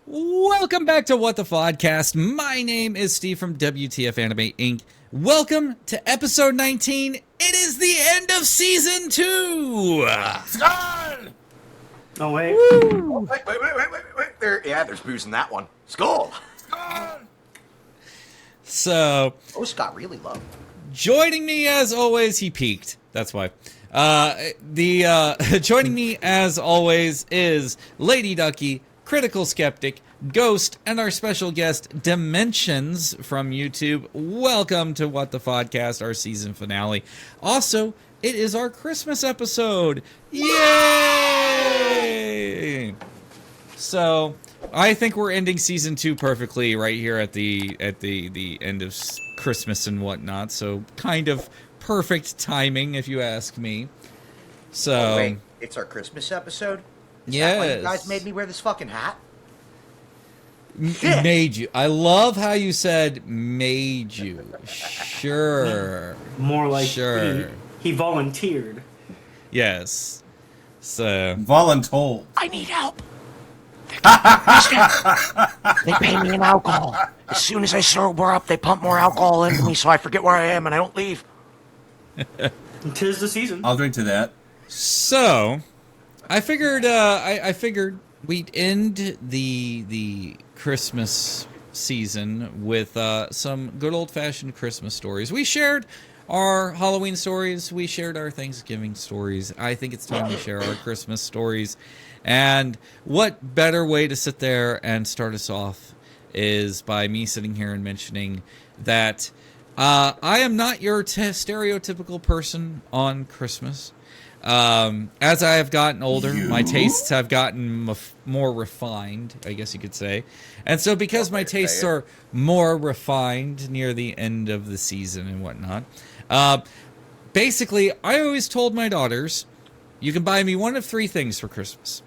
Welcome back to WTFodcast. My name is Steve from WTFAnimeINC. Welcome to episode 19. It is the end of season 2. Skull! Oh, wait. Oh, wait. There's booze in that one. Skull! Skull! So, Scott really low. joining me as always, he peaked. That's why. Joining me as always is Ladyducky, KriticalSkeptic, Ghost, and our special guest, Dimensions from YouTube. Welcome to WTFodcast, our season finale. Also, it is our Christmas episode. Yay! So, I think we're ending season 2 perfectly right here at the end of Christmas and whatnot. So, kind of perfect timing, if you ask me. So, Oh, wait, it's our Christmas episode? Is that why you guys made me wear this fucking hat? Made you. I love how you said made you. Sure. More like Sure. he volunteered. Yes. So. Voluntold. I need help. They pay me in alcohol. As soon as I sober up, they pump more alcohol into me so I forget where I am and I don't leave. 'Tis the season. I'll drink to that. So, I figured. I figured we'd end the Christmas season with some good old-fashioned Christmas stories. We shared our Halloween stories. We shared our Thanksgiving stories. I think it's time to share our Christmas stories. And what better way to sit there and start us off is by me sitting here and mentioning that I am not your stereotypical person on Christmas. As I have gotten older, my tastes have gotten more refined, I guess you could say. And so because my tastes are more refined near the end of the season and whatnot, basically, I always told my daughters, you can buy me one of 3 things for Christmas.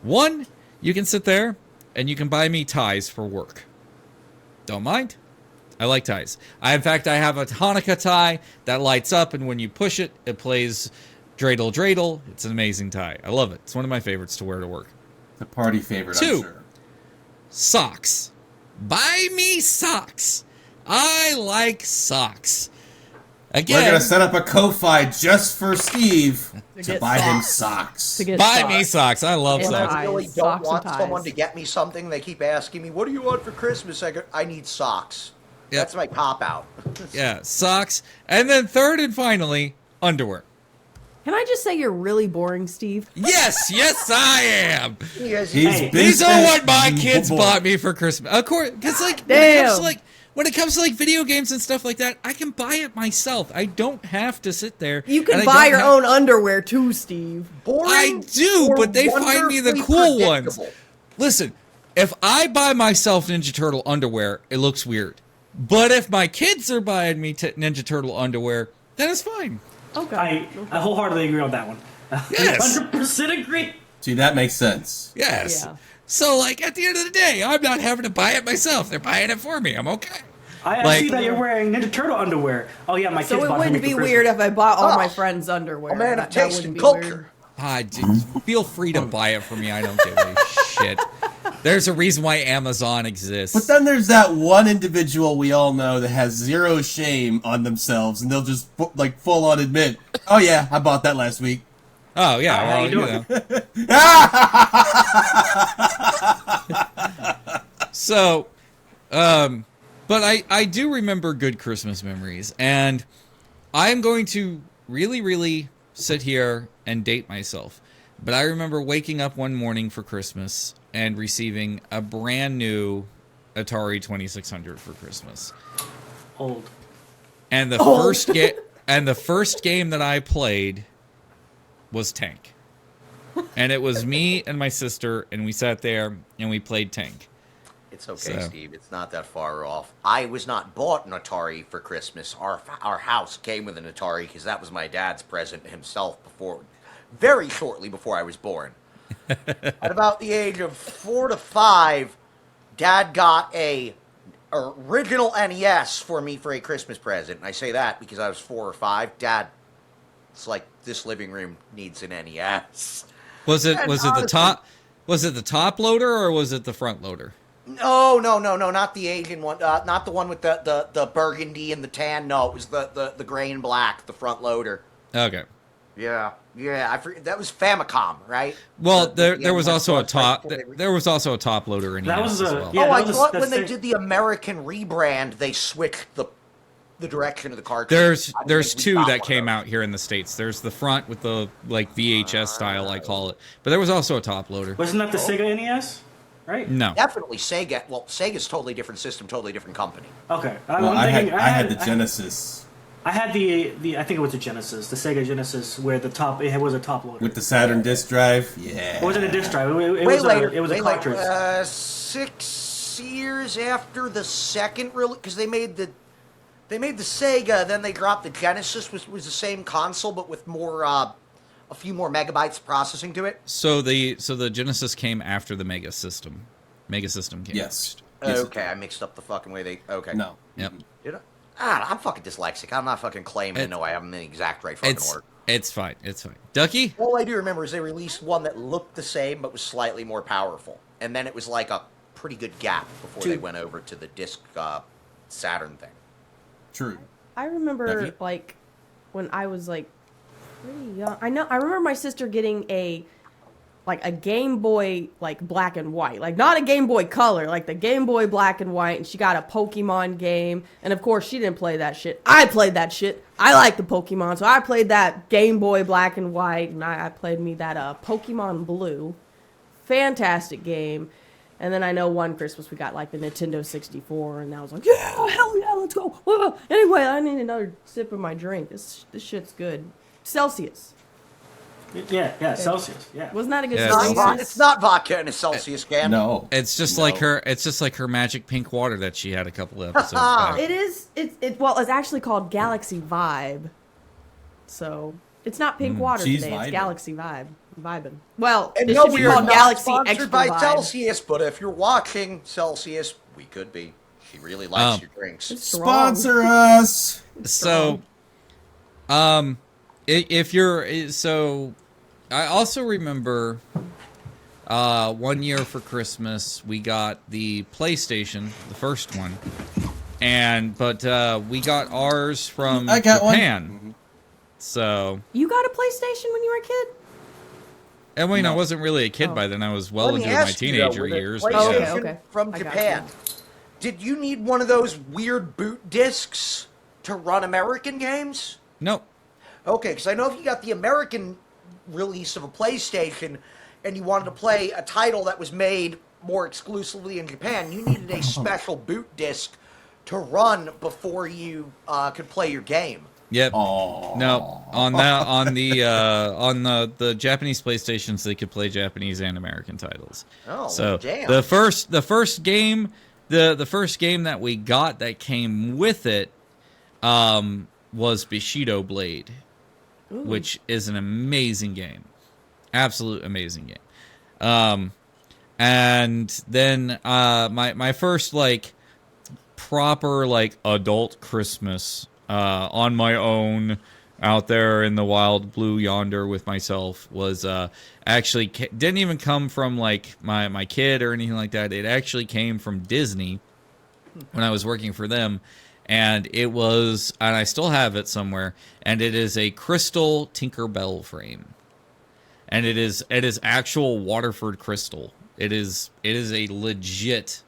1, you can sit there and you can buy me ties for work. Don't mind. I like ties. In fact, I have a Hanukkah tie that lights up, and when you push it, it plays dreidel dreidel. It's an amazing tie. I love it. It's one of my favorites to wear to work. The party favorite, 2, I'm sure. socks. Buy me socks. I like socks. Again, We're going to set up a Ko-Fi just for Steve to get buy him socks. socks. To get buy socks. me socks. I love And socks. I really Ties, don't socks want and someone ties. to get me something. They keep asking me, what do you want for Christmas? I go, I need socks. Yep. That's my cop-out. Yeah, socks. And then third and finally, underwear. Can I just say you're really boring, Steve? Yes, I am. He's Hey, These are what my business- kids bought me for Christmas. Of course, because Damn. when it comes to video games and stuff like that, I can buy it myself. I don't have to sit there. You and can I buy don't your have- own underwear too, Steve. Boring I do, or but they find me the wonderfully cool ones. predictable? Listen, if I buy myself Ninja Turtle underwear, it looks weird. But if my kids are buying me Ninja Turtle underwear, then it's fine. Okay. I wholeheartedly agree on that one. Yes. 100% agree. See, that makes sense. Yes. Yeah. So, at the end of the day, I'm not having to buy it myself. They're buying it for me. I'm okay. I see that you're wearing Ninja Turtle underwear. Oh, yeah, my kids So it bought me wouldn't for be Christmas. weird if I bought all my Oh, friends' underwear. A man of That taste wouldn't and be culture. weird. Feel free to buy it for me. I don't give a shit. There's a reason why Amazon exists. But then there's that one individual we all know that has zero shame on themselves, and they'll just full on admit, "Oh yeah, I bought that last week." Oh yeah, How well, you doing? So, but I do remember good Christmas memories, and I'm going to really sit here and date myself. But I remember waking up one morning for Christmas and receiving a brand new Atari 2600 for Christmas. Old. And the first game that I played was Tank. And it was me and my sister, and we sat there and we played Tank. It's okay, So- Steve. It's not that far off. I was not bought an Atari for Christmas. Our house came with an Atari because that was my dad's present himself very shortly before I was born. At about the age of 4 to 5, Dad got a original NES for me for a Christmas present. And I say that because I was 4 or 5. Dad, it's like this living room needs an NES. Was it And the honestly- top Was it the top loader or was it the front loader? No, not the Asian one. Not the one with the burgundy and the tan. No, it was the gray and black, the front loader. Okay. Yeah. That was Famicom, right? Well, The there was also a top. right before There was also a top loader in That ES was as a- well. yeah. I that was- thought that's when they the- did the American rebrand, they switched the direction of the cartridge. There's two that came out here in the States. There's the front with the like VHS style, I call it. But there was also a top loader. Wasn't that the Sega NES? Right? No. Definitely Sega. Well, Sega's totally different system, totally different company. Okay. Well, I had the Genesis I had the I think it was the Genesis, the Sega Genesis, where it was a top loader. with the Saturn disk drive. Yeah. It wasn't a disc drive. It Way was later. it was a way cartridge. later, 6 years after the second release, because they made the Sega, then they dropped the Genesis, which was the same console but with more a few more megabytes of processing to it. So the Genesis came after the Mega System. Mega System came Yes. first. Yes, it Okay, I mixed up the fucking way they. Okay. No. Yep. Did I? I'm fucking dyslexic. I'm not fucking claiming to know I have them in the exact right fucking order. It's fine. It's fine. Ducky? All I do remember is they released one that looked the same but was slightly more powerful, and then it was like a pretty good gap before they went over to the disc Saturn thing. True. I remember Ducky? like when I was like pretty young. I remember my sister getting a Game Boy like black and white, like not a Game Boy Color, like the Game Boy black and white, and she got a Pokemon game, and of course she didn't play that shit. I played that shit. I like the Pokemon, so I played that Game Boy black and white, and I played me that Pokemon Blue, fantastic game. And then I know one Christmas we got like the Nintendo 64, and I was like, yeah, hell yeah, let's go. Anyway, I need another sip of my drink. This shit's good. Celsius. Yeah, Celsius. Yeah. Wasn't that a good Yeah, song? Celsius. It's not vodka in a Celsius can. No. It's just like her magic pink water that she had a couple of episodes back. It is. It's actually called Galaxy Vibe. So it's not pink water she's today. vibing. It's Galaxy Vibe. Vibing. Well, And it no, should be we are called not Galaxy sponsored Extra by Vibe. Celsius, but if you're watching Celsius, we could be. She really likes your drinks. It's strong. Sponsor us. So, if you're so, I also remember, 1 year for Christmas we got the PlayStation, the first one, but we got ours from I got one. Japan. So, You got a PlayStation when you were a kid? and I wasn't really a kid by then. I was well Let me into my ask you, though, teenager with a years. PlayStation but Oh, okay. from I got Japan, did you need one of those weird boot discs to run American games? Nope. Okay, because I know if you got the American release of a PlayStation and you wanted to play a title that was made more exclusively in Japan, you needed a special boot disc to run before you could play your game. Yep. Oh. No, on the Japanese PlayStations, they could play Japanese and American titles. Oh, so damn. the first game that we got that came with it, was Bushido Blade, which is an amazing game, absolute amazing game. And then my first like proper like adult Christmas on my own out there in the wild blue yonder with myself was actually didn't even come from like my kid or anything like that. It actually came from Disney when I was working for them, and it was, and I still have it somewhere, and it is a crystal Tinkerbell frame, and it is actual Waterford crystal. It is a legit.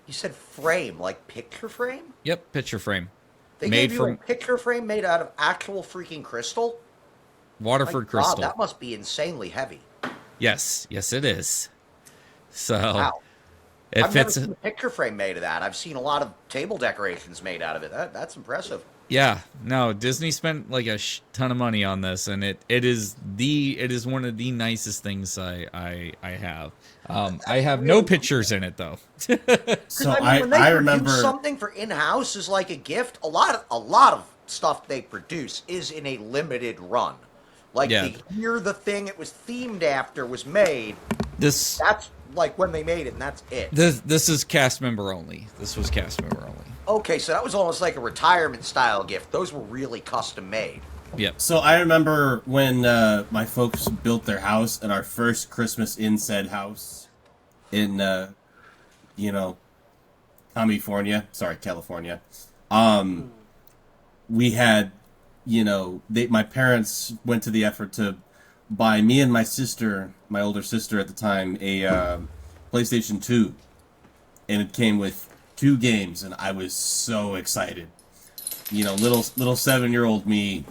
You said frame, like picture frame? Yep, picture frame. They Made gave you a from picture frame made out of actual freaking crystal? Waterford My crystal. God, that must be insanely heavy. Yes, it is. So Wow. it I've never fits. seen a picture frame made of that. I've seen a lot of table decorations made out of it. That's impressive. Yeah, no, Disney spent like a ton of money on this, and it is one of the nicest things I have. I have no pictures in it though. So when they I produce remember something for in-house is like a gift. A lot of stuff they produce is in a limited run. Like Yeah. the year the thing it was themed after was made, This that's like when they made it, and that's it. this is cast member only. This was cast member only. Okay, so that was almost like a retirement style gift. Those were really custom made. Yep. So I remember when my folks built their house, and our first Christmas in said house, in, California. We had, my parents went to the effort to buy me and my sister, my older sister at the time, a PlayStation 2. And it came with 2 games, and I was so excited. Little 7-year-old me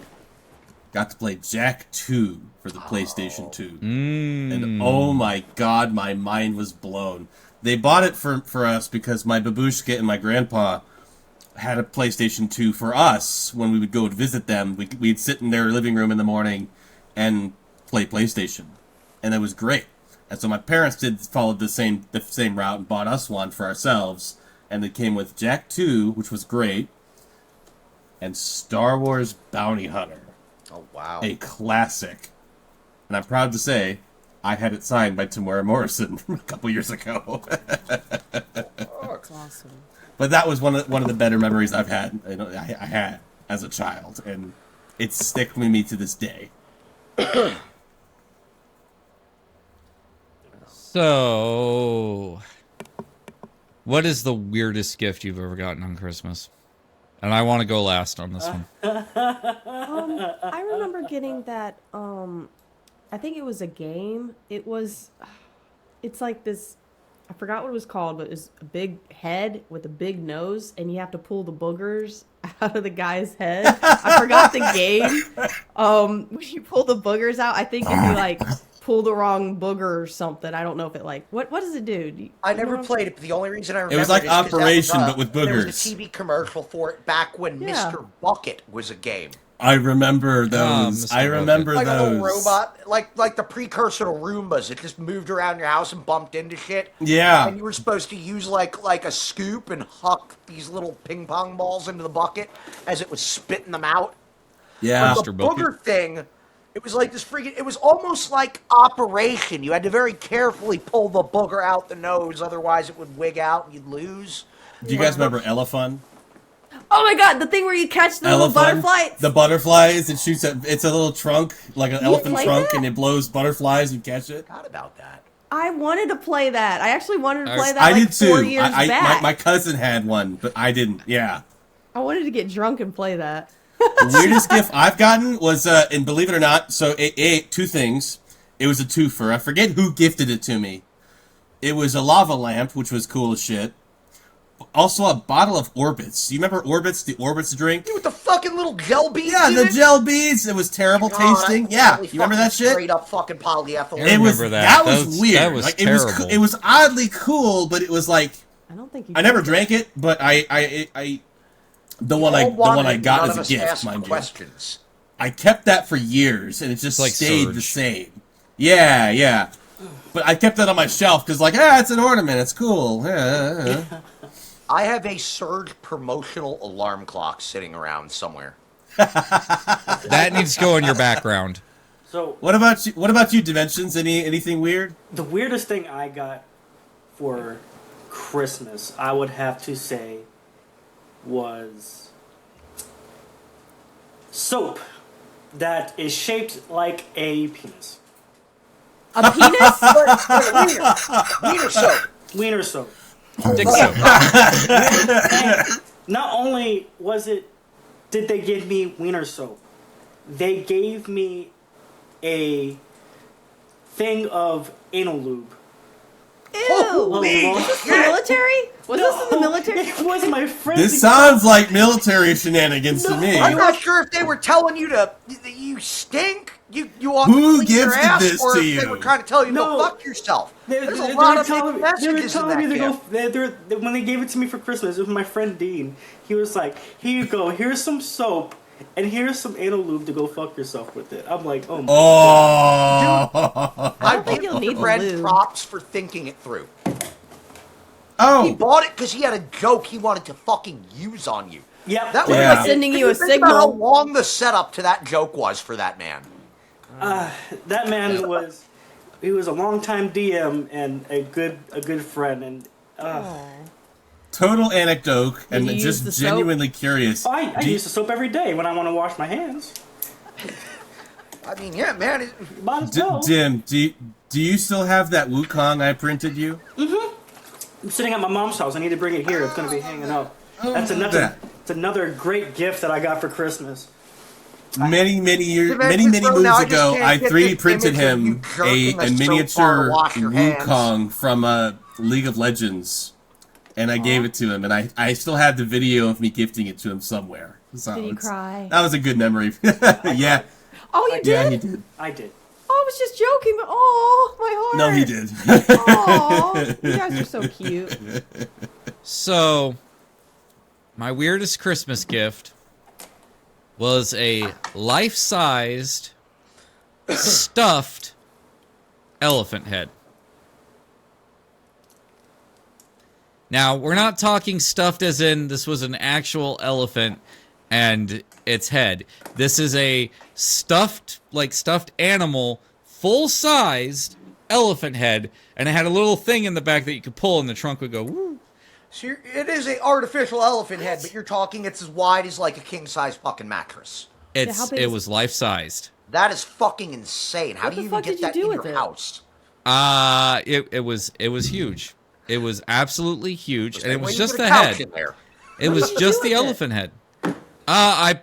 got to play Jack 2 for the PlayStation 2. And oh my god, my mind was blown. They bought it for us because my babushka and my grandpa had a PlayStation 2 for us when we would go to visit them. We'd sit in their living room in the morning and play PlayStation. And it was great. And so my parents did follow the same route and bought us one for ourselves. And it came with Jack 2, which was great, and Star Wars Bounty Hunter. Oh, wow. A classic. And I'm proud to say, I had it signed by Tamara Morrison a couple years ago. That's awesome. But that was one of the better memories I've had. I had as a child, and it's stuck with me to this day. So, what is the weirdest gift you've ever gotten on Christmas? And I want to go last on this one. I remember getting that, I think it was a game. It's like this, I forgot what it was called, but it's a big head with a big nose, and you have to pull the boogers out of the guy's head. I forgot the game. When you pull the boogers out, I think if you pull the wrong booger or something, I don't know if it what does it do? I never played it, but the only reason I remember It was like is 'cause Operation, but with there was a boogers. TV commercial for it back when Mr. Bucket was a game. I remember those. Mr. I remember Like a those. little robot, like the precursor to Roombas. It just moved around your house and bumped into shit. Yeah. And you were supposed to use like a scoop and huck these little ping pong balls into the bucket as it was spitting them out. Yeah. But the Mr. Bucket. booger thing, it was like this freaking. It was almost like Operation. You had to very carefully pull the booger out the nose, otherwise it would wig out and you'd lose. Do you guys remember Elephant? Oh my god, the thing where you catch the little butterflies. The butterflies. It shoots at. It's a little trunk, like an elephant play trunk, that? and it blows butterflies. You catch it. Forgot about that. I wanted to play that. I actually wanted to play that I like did too. 4 years back. My cousin had one, but I didn't. Yeah. I wanted to get drunk and play that. The weirdest gift I've gotten was, and believe it or not, so it 2 things. It was a twofer. I forget who gifted it to me. It was a lava lamp, which was cool as shit. Also, a bottle of Orbits. You remember Orbits, the Orbits drink? With the fucking little gel beads. Yeah, in the it? gel beads. It was terrible tasting. Yeah, you remember that shit? Straight up fucking polyethylene. I It was remember that. that was weird. That was like, terrible. It was oddly cool, but it was like I don't think you I never drank it, but the one I got as a gift, mind you. Questions. I kept that for years, and it just like stayed Surge. the same. Yeah. But I kept that on my shelf because, it's an ornament. It's cool. Yeah. I have a Surge promotional alarm clock sitting around somewhere. That needs to go in your background. So What about you, Dimensions? Anything weird? the weirdest thing I got for Christmas, I would have to say, was soap that is shaped like a penis. A penis? Wiener soap. Wiener soap. Dick soap. And not only did they give me wiener soap, they gave me a thing of anal lube. Ew. Holy Was this the military? Was this in the military? It was my friend. This sounds like military shenanigans to me. I'm not sure if they were telling you that you stink. You ought Who to clean your gifted ass, this or to if they you? were trying to tell you No. go fuck yourself. There's a They lot were of telling big me- they were messages in telling me that to go. gift. When they gave it to me for Christmas, it was my friend Dean. He was like, "Here you go. Here's some soap, and here's some anal lube to go fuck yourself with it." I'm like, "Oh my god." Oh. I think give you'll the need the friend lube. props for thinking it through. He Oh. bought it because he had a joke he wanted to fucking use on you. Yep. That was Yeah. like, Sending you a think about how signal. long the setup to that joke was for that man. That man was a longtime DM and a good friend, and Total anecdote, and Did you use the just soap? genuinely curious. I use the soap every day when I want to wash my hands. I mean, yeah, man. Might as D- well. Dim, do you still have that Wukong I printed you? Mm-hmm. I'm sitting at my mom's house. I need to bring it here. It's going to be hanging up. That's another great gift that I got for Christmas. Many moons ago, I 3D printed him a miniature Wukong from League of Legends, and I gave it to him, and I still have the video of me gifting it to him somewhere. So Did he cry? That was a good memory. Yeah. Oh, you did? Yeah, he did. I did. Oh, I was just joking, but oh, my heart. No, he did. Oh, you guys are so cute. So, my weirdest Christmas gift was a life-sized, stuffed elephant head. Now, we're not talking stuffed as in this was an actual elephant and its head. This is a stuffed animal, full-sized elephant head, and it had a little thing in the back that you could pull and the trunk would go, woo. So it is an artificial elephant head, but you're talking it's as wide as like a king-size fucking mattress. It was life-sized. That is fucking insane. How do you even get that in your house? It was huge. It was absolutely huge, and it was just the head. head. It was just the elephant head. I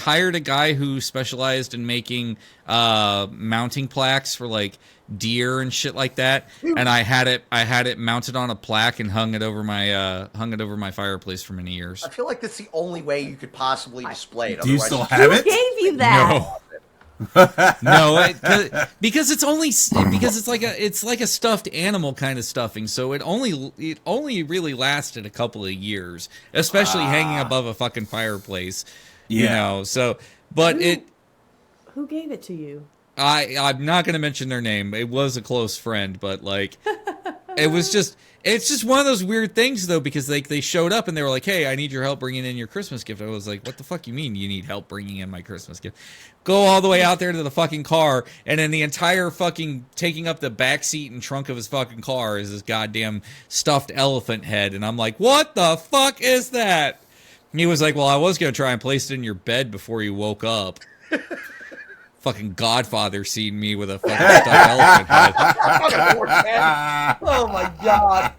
hired a guy who specialized in making mounting plaques for like deer and shit like that, and I had it mounted on a plaque and hung it over my fireplace for many years. I feel like that's the only way you could possibly display it. Do you still have it? Who gave you that? No. No, because it's like a stuffed animal kind of stuffing, so it only really lasted a couple of years, especially hanging above a fucking fireplace. Yeah. You know, so but Who gave it to you? I'm not gonna mention their name. It was a close friend, but like it's just one of those weird things though, because like they showed up and they were like, "Hey, I need your help bringing in your Christmas gift." I was like, "What the fuck you mean you need help bringing in my Christmas gift?" Go all the way out there to the fucking car, and then the entire fucking taking up the back seat and trunk of his fucking car is this goddamn stuffed elephant head, and I'm like, "What the fuck is that?" And he was like, "Well, I was gonna try and place it in your bed before you woke up." Fucking Godfather seen me with a fucking stuffed elephant head. Oh my god.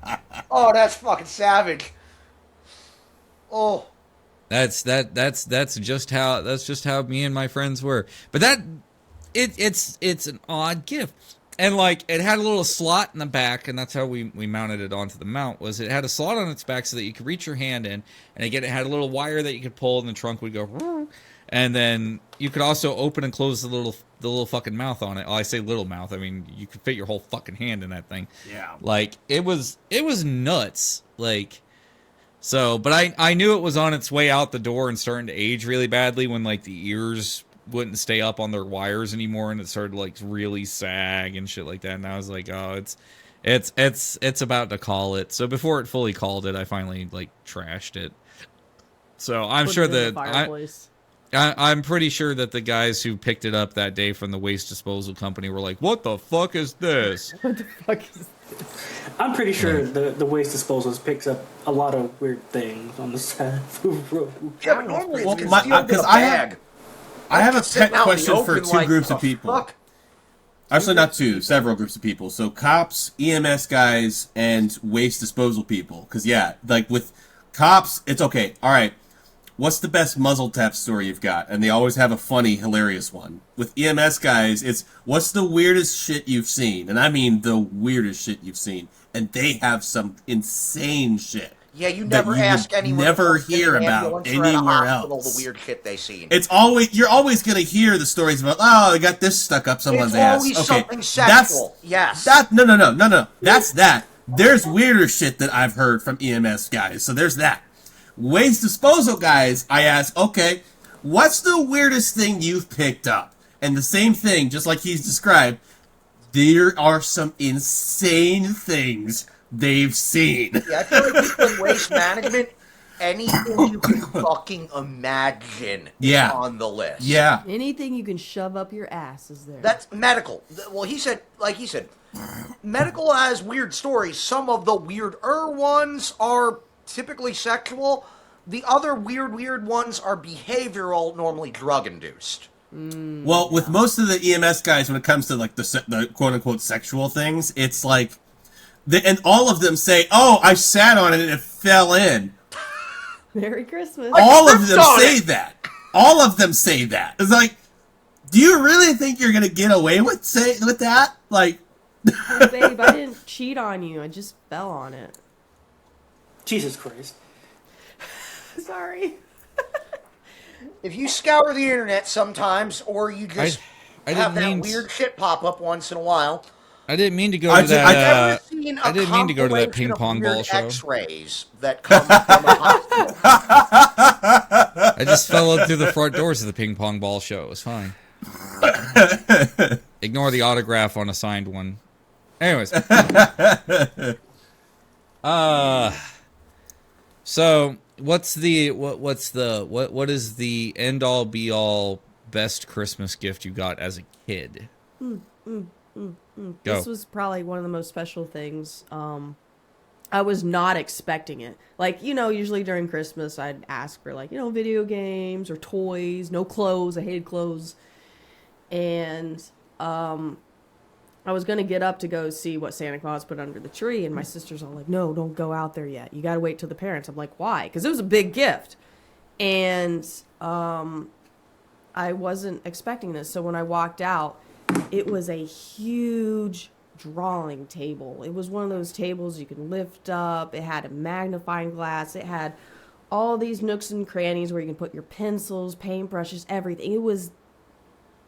Oh, that's fucking savage. Oh. That's just how me and my friends were. But it's an odd gift. And like it had a little slot in the back, and that's how we mounted it onto the mount. Was it had a slot on its back so that you could reach your hand in, and again it had a little wire that you could pull, and the trunk would go. And then you could also open and close the little fucking mouth on it. Oh, I say little mouth. I mean, you could fit your whole fucking hand in that thing. Yeah. Like it was nuts. Like so, but I knew it was on its way out the door and starting to age really badly when like the ears wouldn't stay up on their wires anymore, and it started to like really sag and shit like that. And I was like, oh, it's about to call it. So before it fully called it, I finally like trashed it. So I'm sure that I'm pretty sure that the guys who picked it up that day from the waste disposal company were like, "What the fuck is this?" What the fuck is this? I'm pretty sure the waste disposals picks up a lot of weird things on the side of the road. Yeah, but normally it's Well, concealed in a bag. I have a Sitting pet out in the question for open, two like, groups of the people. fuck? Actually, not two, several groups of people. So cops, EMS guys, and waste disposal people. Because, yeah, like with cops, it's okay. All right, what's the best muzzle tap story you've got? And they always have a funny, hilarious one. With EMS guys, it's what's the weirdest shit you've seen? And I mean the weirdest shit you've seen. And they have some insane shit. Yeah, you never ask anyone. Never hear about anywhere else. The weird shit they seen. It's always you're always gonna hear the stories about I got this stuck up someone's ass. It's always Okay, something sexual. Yes. No. That's that. There's weirder shit that I've heard from EMS guys. So there's that. Waste disposal guys, I ask, okay, what's the weirdest thing you've picked up? And the same thing, just like he's described, there are some insane things they've seen. Yeah, I feel like with waste management, anything you can fucking imagine is on the list. Yeah. Anything you can shove up your ass is there. That's medical. Well, he said, medical has weird stories. Some of the weirder ones are typically sexual. The other weird ones are behavioral, normally drug-induced. Well, with most of the EMS guys, when it comes to like the quote-unquote sexual things, it's like And all of them say, "Oh, I sat on it and it fell in." Merry Christmas. All of them say that. All of them say that. It's like, do you really think you're gonna get away with that? Like, Oh, babe, I didn't cheat on you. I just fell on it. Jesus Christ. Sorry. If you scour the internet sometimes, or you just I have didn't that mean weird shit pop up once in a while. I didn't mean to go I to ju- that. I've never seen a I didn't mean to go to that ping compilation pong of ball weird show. X-rays that come from a hospital. I just fell up through the front doors of the ping pong ball show. It was fine. Ignore the autograph on a signed one. Anyways. So what is the end all be all best Christmas gift you got as a kid? Go. This was probably one of the most special things. I was not expecting it. Like, usually during Christmas, I'd ask for, like, video games or toys, no clothes. I hated clothes. And I was going to get up to go see what Santa Claus put under the tree. And my sister's all like, no, don't go out there yet. You got to wait till the parents. I'm like, why? Because it was a big gift. And I wasn't expecting this. So when I walked out, it was a huge drawing table. It was one of those tables you can lift up. It had a magnifying glass. It had all these nooks and crannies where you can put your pencils, paintbrushes, everything.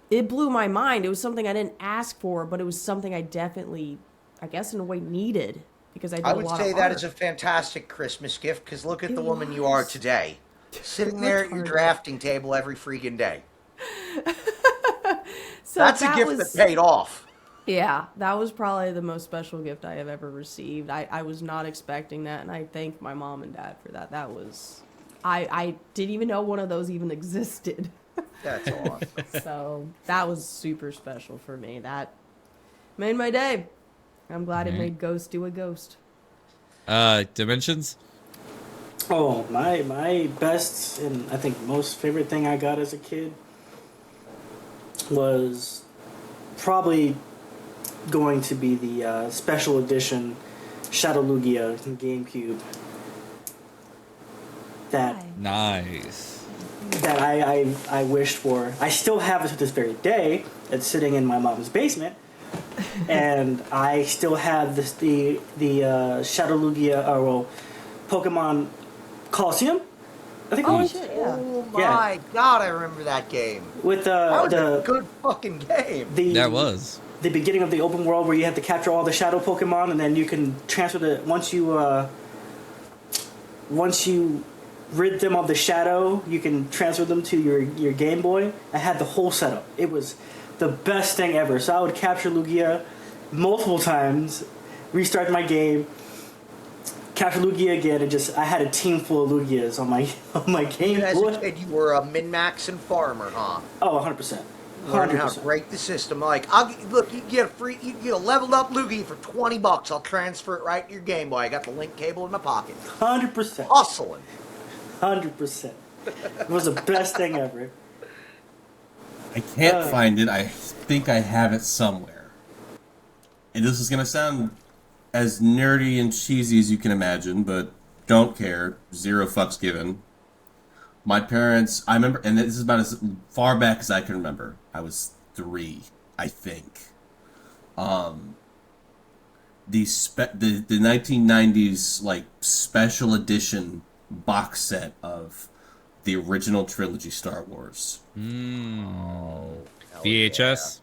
It blew my mind. It was something I didn't ask for, but it was something I definitely, I guess in a way, needed because I did I a would lot say of that art. is a fantastic Christmas gift because look at It the woman you are was. today, sitting It there looked at your hard. drafting table every freaking day. So That's a that gift was- that paid off. Yeah, that was probably the most special gift I have ever received. I was not expecting that, and I thank my mom and dad for that. That was... I didn't even know one of those even existed. That's awesome. So that was super special for me. That made my day. I'm glad it made Ghost do a ghost. Dimensions? Oh, my best and I think most favorite thing I got as a kid was probably going to be the special edition Shadow Lugia in GameCube. That Nice. that I wished for. I still have it to this very day. It's sitting in my mom's basement, and I still have the Shadow Lugia, Pokemon Coliseum. I think it Oh was shit! Yeah. Oh my god, I remember that game. with That was a the good fucking game. That was. the beginning of the open world where you have to capture all the shadow Pokemon, and then you can transfer once you rid them of the shadow, you can transfer them to your Game Boy. I had the whole setup. It was the best thing ever. So I would capture Lugia multiple times, restart my game, capture Lugia again, and I had a team full of Lugias on my Game As Boy. a kid, you were a min-max and farmer, huh? Oh, 100%. Learning how to 100%. break the system. Like, look, you can get a leveled up Lugia for $20. I'll transfer it right to your Game Boy. I got the link cable in my pocket. 100%. Hustling. 100%. It was the best thing ever. I can't find it. I think I have it somewhere. And this is going to sound as nerdy and cheesy as you can imagine, but don't care. Zero fucks given. My parents, I remember, and this is about as far back as I can remember. I was 3, I think. The 1990s like special edition box set of the original trilogy Star Wars. VHS?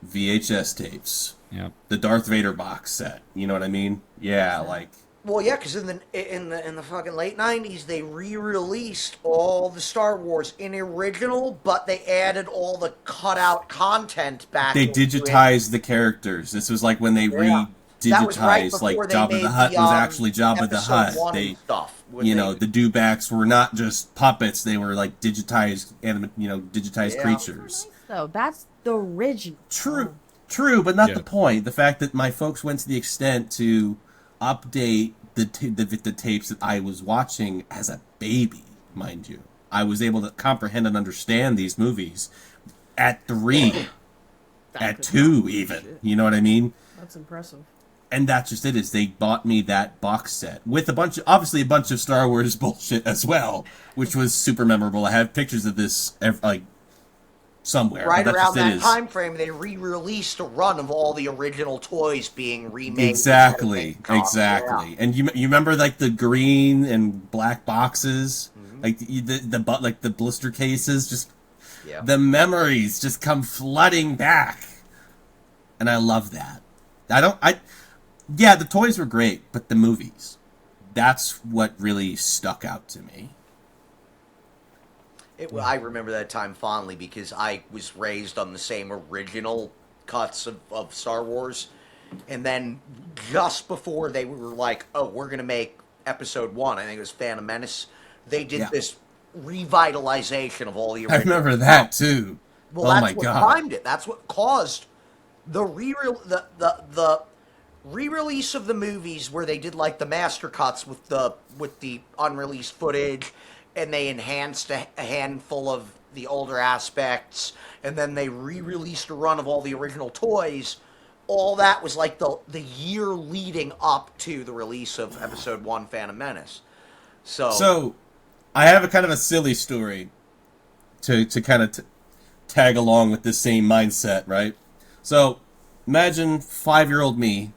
VHS tapes. Yep. The Darth Vader box set. You know what I mean? Yeah, like Well, yeah, because in the fucking late '90s, they re-released all the Star Wars in original, but they added all the cutout content back. they into it. digitized the characters. This was like when they Yeah. That was right digitized, like before they Jabba made the Hutt the, was actually Jabba the Episode Hutt. 1 They, and stuff. when you they- know, the dewbacks were not just puppets; they were like digitized, digitized Yeah. creatures. So that's the original. True, but not Yeah. the point. The fact that my folks went to the extent to update the tapes that I was watching as a baby, mind you. I was able to comprehend and understand these movies at 3, at 2 even. You know what I mean? That's impressive. And that's just it, is they bought me that box set with obviously a bunch of Star Wars bullshit as well, which was super memorable. I have pictures of this like somewhere. Right around that time frame, they re-released a run of all the original toys being remade. Exactly. Yeah. And you remember like the green and black boxes, like the blister cases, just the memories just come flooding back, and I love that. Yeah, the toys were great, but the movies, that's what really stuck out to me. I remember that time fondly because I was raised on the same original cuts of Star Wars. And then just before they were like, oh, we're going to make episode 1, I think it was Phantom Menace, they did this revitalization of all the original. I remember that too. Well, that's what primed it. That's what caused the re-release of the movies where they did like the master cuts with the unreleased footage, and they enhanced a handful of the older aspects, and then they re-released a run of all the original toys. All that was like the year leading up to the release of Episode 1, Phantom Menace. So I have a kind of a silly story to kind of tag along with this same mindset, right? So imagine 5-year-old me,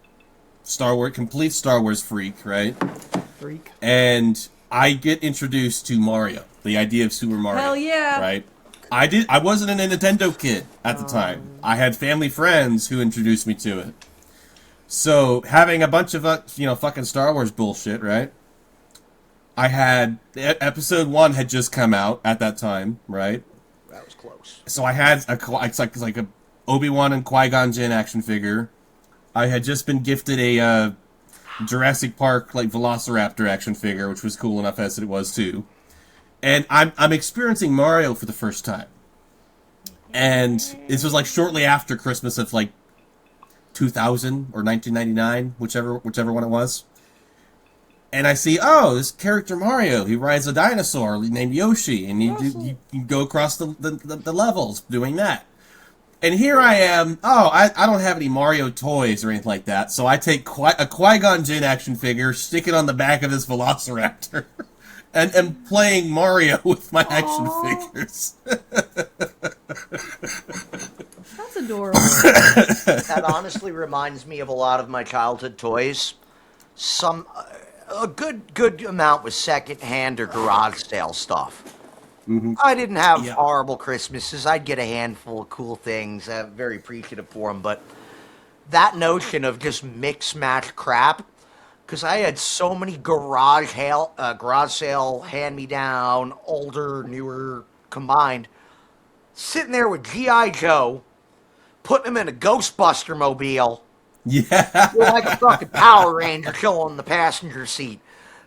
complete Star Wars freak, right? Freak. And I get introduced to Mario, the idea of Super Mario. Hell yeah! Right? I wasn't a Nintendo kid at the time. I had family friends who introduced me to it. So having a bunch of fucking Star Wars bullshit, right? I had Episode 1 had just come out at that time, right? That was close. So I had it's like a Obi-Wan and Qui-Gon Jinn action figure. I had just been gifted a Jurassic Park like Velociraptor action figure, which was cool enough as it was too. And I'm experiencing Mario for the first time. And this was like shortly after Christmas of like 2000 or 1999, whichever one it was. And I see, this character Mario, he rides a dinosaur named Yoshi, and you go across the levels doing that. And here I am, I don't have any Mario toys or anything like that, so I take a Qui-Gon Jinn action figure, stick it on the back of this Velociraptor, and am playing Mario with my action figures. That's adorable. That honestly reminds me of a lot of my childhood toys. A good amount was second-hand or garage sale stuff. Mm-hmm. I didn't have horrible Christmases. I'd get a handful of cool things. I'm very appreciative for them. But that notion of just mix-match crap, because I had so many garage sale, hand-me-down, older, newer, combined, sitting there with G.I. Joe, putting him in a Ghostbuster mobile. Yeah. Like a fucking Power Ranger chilling in the passenger seat.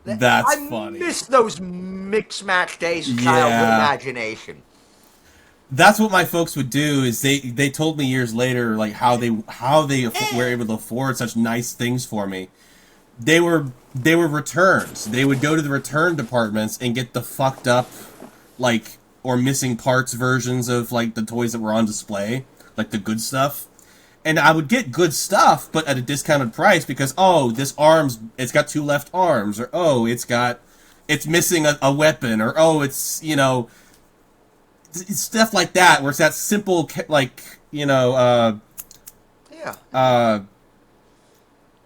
That's I funny. miss those mix-match days of childhood imagination. That's what my folks would do. Is they told me years later like how they were able to afford such nice things for me. They were returns. They would go to the return departments and get the fucked up or missing parts versions of like the toys that were on display, like the good stuff. And I would get good stuff, but at a discounted price because, this it's got 2 left arms, or, it's missing a weapon, or, it's stuff like that, where it's that simple, cosmological... Like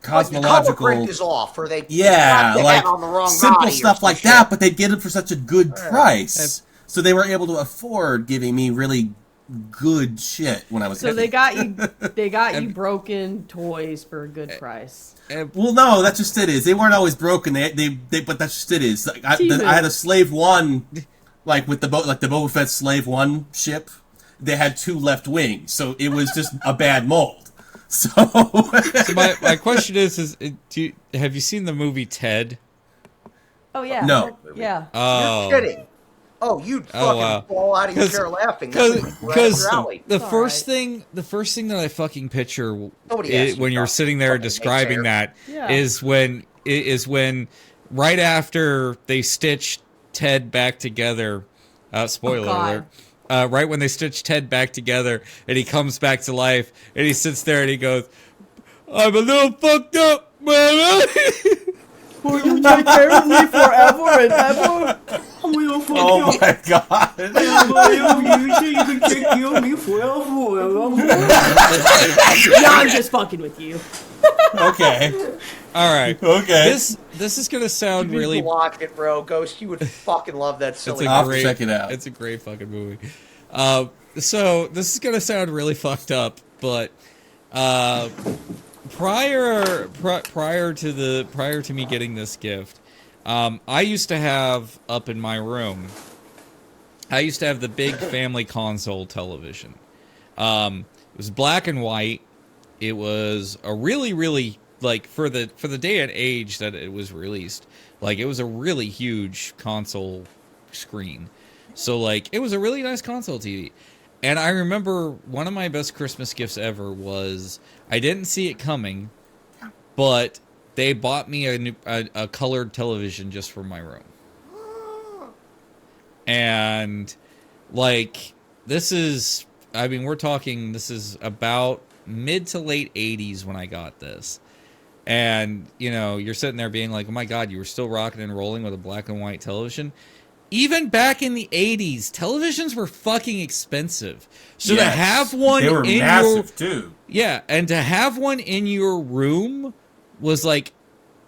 the color print is off, or they on the wrong simple stuff like that, but they get it for such a good price. So they were able to afford giving me really good shit when I was they got you broken toys for a good price. Well, no, that's just it is. They weren't always broken. But that's just it is. I had a Slave 1, like with the Boba Fett Slave 1 ship. They had 2 left wings, so it was just a bad mold. So my question is have you seen the movie Ted? Oh yeah. No. Yeah. Oh. You're kidding. Oh, you'd fucking fall out of your chair laughing. Because the first thing that I fucking picture when you're sitting there describing that is when right after they stitch Ted back together. Spoiler alert. Right when they stitch Ted back together and he comes back to life and he sits there and he goes, I'm a little fucked up, man. Will you take care of me forever and ever? Oh my god. You can take care of me forever. No, I'm just fucking with you. Okay. All right. Okay. This is gonna sound You need really. to watch it, bro. Ghost, you would fucking love that silly. I'll have to check it out. It's a great fucking movie. So this is gonna sound really fucked up, but prior to me getting this gift, I used to have up in my room. I used to have the big family console television. It was black and white. It was a really like for the day and age that it was released. Like it was a really huge console screen. So like it was a really nice console TV. And I remember one of my best Christmas gifts ever was I didn't see it coming, but they bought me a colored television just for my room. And like this is we're talking this is about mid to late 80s when I got this. And, you know, you're sitting there being like, oh my God, you were still rocking and rolling with a black and white television. Even back in the 80s, televisions were fucking expensive. So to have one they were in massive too. Yeah, and to have one in your room was like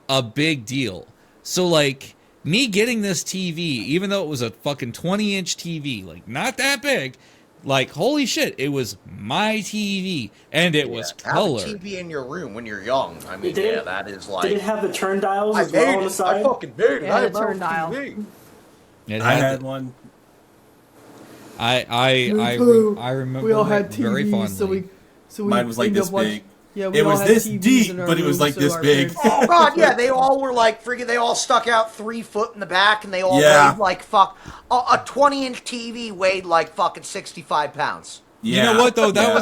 a big deal. So like me getting this TV, even though it was a fucking 20-inch TV, like not that big, like holy shit, it was my TV and it was color. Have a TV in your room when you're young. I mean, Did it- that is like. Did it have the turn dials I as well made on the it. side? I fucking made it. It had I a turn dial. TV. I had one. I remember We all it had very TVs, fondly. so we Mine was like end this up watching- big. Yeah, we It all was had this TVs deep, in our but it was rooms, like so this our big. parents- Oh god, yeah, they all were like friggin'. They all stuck out 3 foot in the back, and they all Yeah. weighed like fuck. A 20-inch TV weighed like fucking 65 pounds. You know what though? That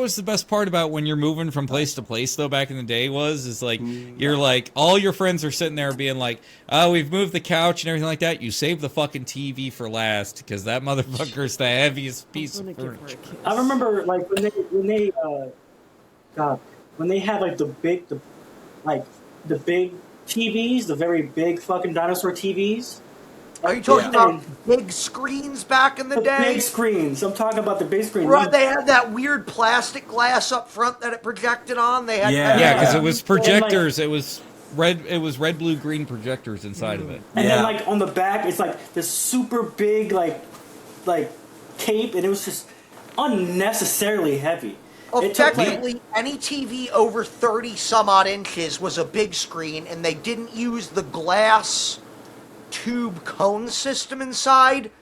was the best part about when you're moving from place to place though. Back in the day, is like you're like all your friends are sitting there being like, "Oh, we've moved the couch and everything like that." You save the fucking TV for last because that motherfucker's the heaviest piece of furniture. I remember like when they had like the big TVs, the very big fucking dinosaur TVs. Are you talking Yeah. about big screens back in the The day? big screens. I'm talking about the big screen. Right, they had that weird plastic glass up front that it projected on. They had Yeah, because Yeah. it was projectors. It was red. It was red, blue, green projectors inside of it. And Yeah. then like on the back, it's like this super big like tape, and it was just unnecessarily heavy. Well, It took, like- technically, any TV over 30 some odd inches was a big screen, and they didn't use the glass tube cone system inside.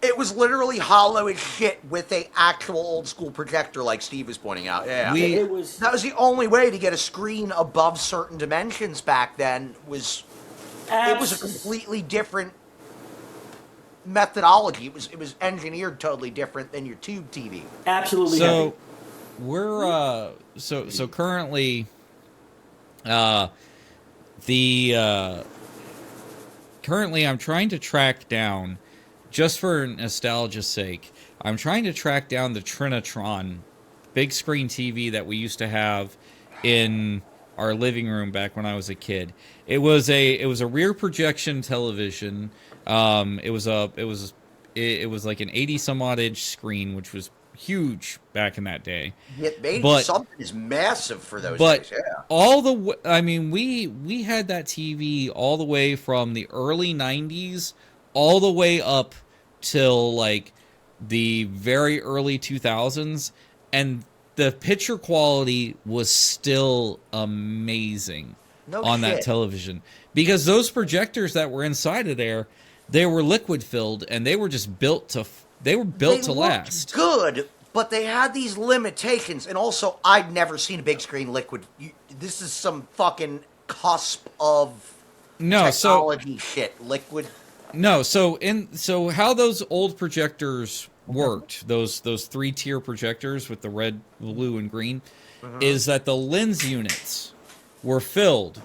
It was literally hollow as shit with a actual old school projector, like Steve was pointing out. Yeah, It was that was the only way to get a screen above certain dimensions back then. It was a completely different methodology. It was engineered totally different than your tube TV. absolutely So heavy. we're so currently currently I'm trying to track down, just for nostalgia's sake, I'm trying to track down the Trinitron big screen TV that we used to have in our living room back when I was a kid. It was a rear projection television. It was like an 80 some odd inch screen, which was huge back in that day. Yeah, maybe But- something is massive for those But days. Yeah. we had that TV all the way from the early 90s all the way up till like the very early 2000s, and the picture quality was still amazing on that shit. television, because those projectors that were inside of there, they were liquid filled and they were just built to They looked last. good, but they had these limitations. And also, I'd never seen a big screen liquid. This is some fucking cusp of technology shit. Liquid. No, so how those old projectors worked, those 3-tier projectors with the red, blue, and green, is that the lens units were filled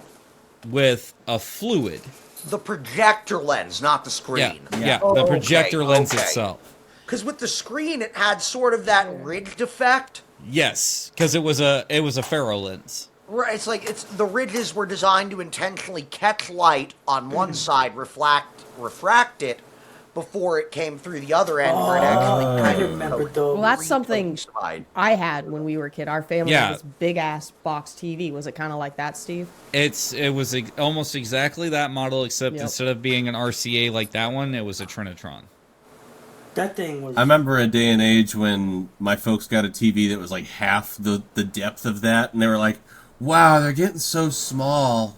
with a fluid. The projector lens, not the screen. Yeah, Oh, the projector okay, lens okay. itself. Because with the screen, it had sort of that ridged effect. Yes, because it was a ferro lens. Right, it's like the ridges were designed to intentionally catch light on one side, refract it before it came through the other end, where it actually I kind of remember those. Well, that's something coincidified. I had when we were a kid. Our family Yeah. had this big ass box TV. Was it kind of like that, Steve? It was almost exactly that model, except Yep. instead of being an RCA like that one, it was a Trinitron. That thing was. I remember a day and age when my folks got a TV that was like half the depth of that, and they were like, "Wow, they're getting so small."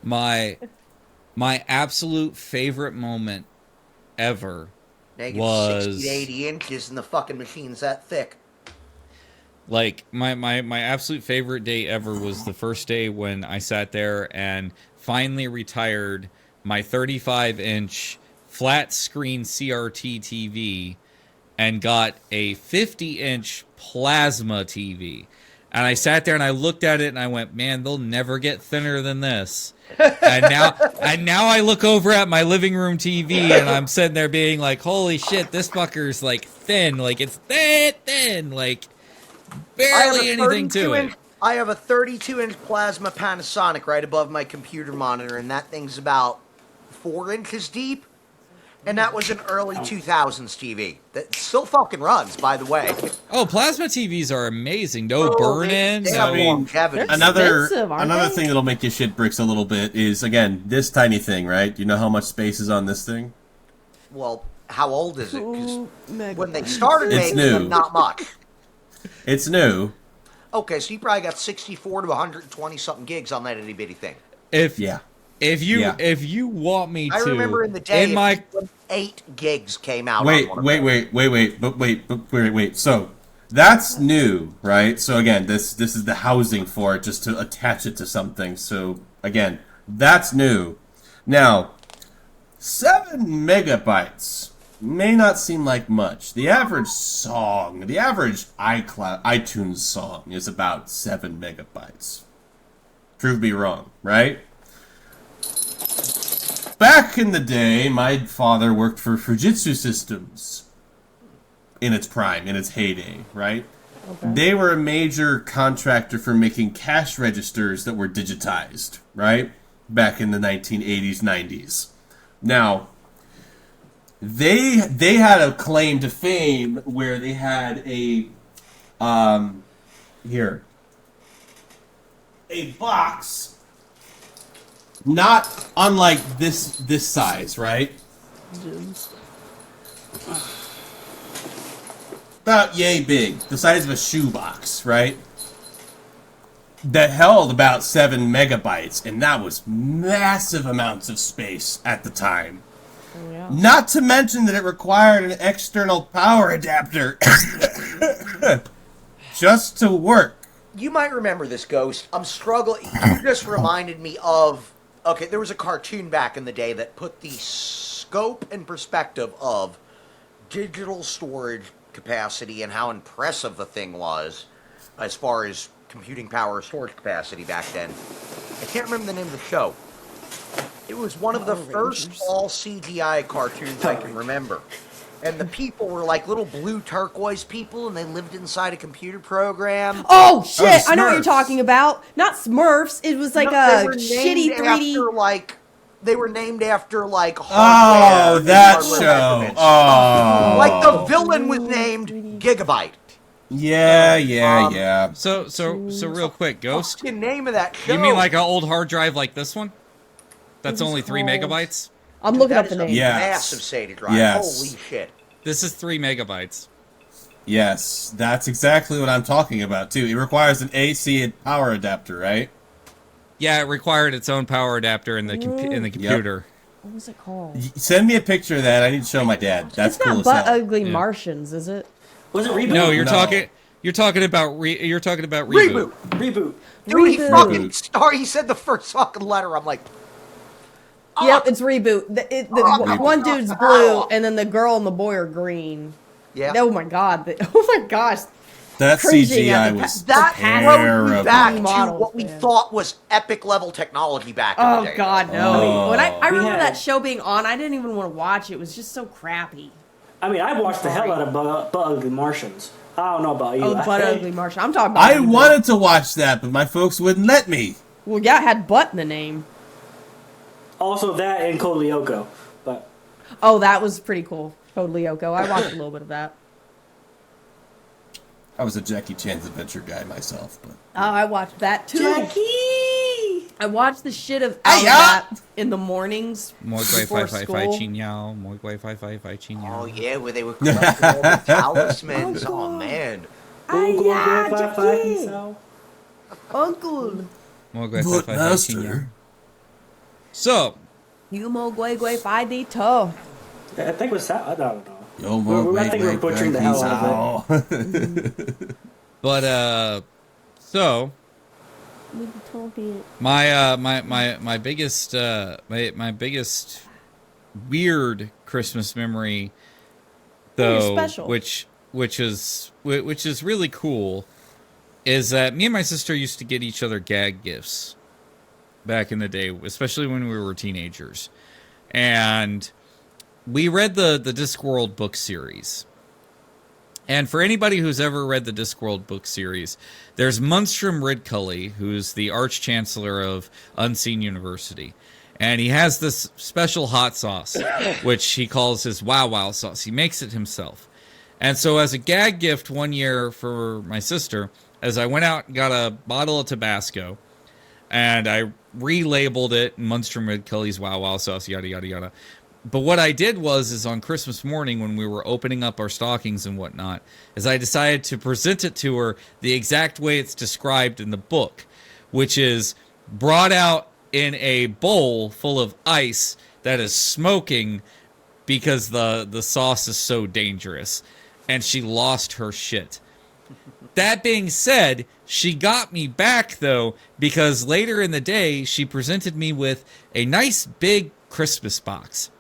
My absolute favorite moment ever Negative was 60 to 80 inches, and the fucking machine's that thick. like my absolute favorite day ever was the first day when I sat there and finally retired my 35-inch flat screen CRT TV and got a 50-inch plasma TV. And I sat there and I looked at it and I went, man, they'll never get thinner than this. And now I look over at my living room TV and I'm sitting there being like, holy shit, this fucker's like thin, like it's thin, like barely anything to it. I have a 32-inch plasma Panasonic right above my computer monitor, and that thing's about 4 inches deep. And that was an early 2000s TV that still fucking runs, by the way. Oh, plasma TVs are amazing. No burn-in. They No. have longevity. They're Another expensive, aren't they? thing that'll make you shit bricks a little bit is, again, this tiny thing, right? You know how much space is on this thing? Well, how old is it? 'Cause Ooh, mega. when they started It's making new. them, not much. It's new. Okay, so you probably got 64 to 120 something gigs on that itty bitty thing. If Yeah. if you Yeah. if you want me to, I remember in the day, in my 8 gigs came out. Wait. on one of them. Wait. So that's new, right? So again, this is the housing for it, just to attach it to something. So again, that's new. Now, 7 megabytes may not seem like much. The average iTunes song is about 7 megabytes. Prove me wrong, right? Back in the day, my father worked for Fujitsu Systems in its prime, in its heyday, right? Okay. They were a major contractor for making cash registers that were digitized, right? Back in the 1980s, 90s. Now, they had a claim to fame where they had a box not unlike this size, right? About yay big, the size of a shoebox, right? That held about 7 megabytes, and that was massive amounts of space at the time. Oh, yeah. Not to mention that it required an external power adapter just to work. You might remember this, Ghost. I'm struggling. You just reminded me of... Okay, there was a cartoon back in the day that put the scope and perspective of digital storage capacity and how impressive the thing was as far as computing power storage capacity back then. I can't remember the name of the show. It was one of the first all CGI cartoons I can remember. And the people were like little blue turquoise people, and they lived inside a computer program. Oh shit! I know what you're Smurfs. talking about. Not Smurfs. It was like No, they a were shitty named 3D. after, like, they were named after like Oh, hardware that hardware show. measurements. Oh. Like the villain was named Gigabyte. Yeah. so real quick, Ghost. The name of that show. You mean like an old hard drive like this one? That's It was only 3 called- megabytes. I'm looking That up the is a name. Yeah. massive SATA drive. Yes. Holy shit. This is 3 megabytes. Yes, that's exactly what I'm talking about, too. It requires an AC power adapter, right? Yeah, it required its own power adapter in the computer. What was it called? Send me a picture of that. I need to show my dad. That's It's cool not as Butt hell. Ugly Yeah. Martians, is it? Was it Reboot? No, you're No. talking about reboot. Reboot. Reboot. Dude, he Reboot. fucking he said the first fucking letter. I'm like, oh, Yep, it's Reboot. The one dude's blue, and then the girl and the boy are green. yeah. Oh my god! Oh my gosh! That cringing at CGI the was That brought me back to Models, what we man. thought was epic level technology back in the Oh day. god, no! Oh. When I remember had- that show being on, I didn't even want to watch it. It was just so crappy. I mean, I watched the hell out of Butt Ugly Martians. I don't know about you. Oh, Butt I- Ugly Martian. I'm talking about. I you, wanted to watch that, but my folks wouldn't let me. Well, yeah, it had butt in the name. Also that and Code Lyoko. But Oh, that was pretty cool. Code Lyoko. I watched a little bit of that. I was a Jackie Chan's Adventure guy myself, but Oh, I watched that too. Jackie! I watched the shit of Hey, out of that in the mornings Moi Gui before Fai Fai school. Chin Yao. Moi Gui Fai Fai Chin Oh Yao. yeah, where they were collecting all the talismans. Oh, Oh God. man. Jackie! Uncle. Moi Gui Fai but Fai Chin Yao. master, So, You mo gui gui fi di to. I think it was that. I don't know. yo, I think we're butchering the hell out of it. but so my biggest my biggest weird Christmas memory, you're though, special. which is really cool, is that me and my sister used to get each other gag gifts back in the day, especially when we were teenagers, and we read the Discworld book series. And for anybody who's ever read the Discworld book series, there's Munstrom Ridcully, who's the Arch-Chancellor of Unseen University. And he has this special hot sauce, which he calls his Wow Wow sauce. He makes it himself. And so as a gag gift one year for my sister, as I went out and got a bottle of Tabasco, and I relabeled it Munstrom Ridcully's Wow Wow sauce, yada, yada, yada. But what I did is on Christmas morning when we were opening up our stockings and whatnot, is I decided to present it to her the exact way it's described in the book, which is brought out in a bowl full of ice that is smoking because the sauce is so dangerous. And she lost her shit. That being said, she got me back, though, because later in the day, she presented me with a nice big Christmas box.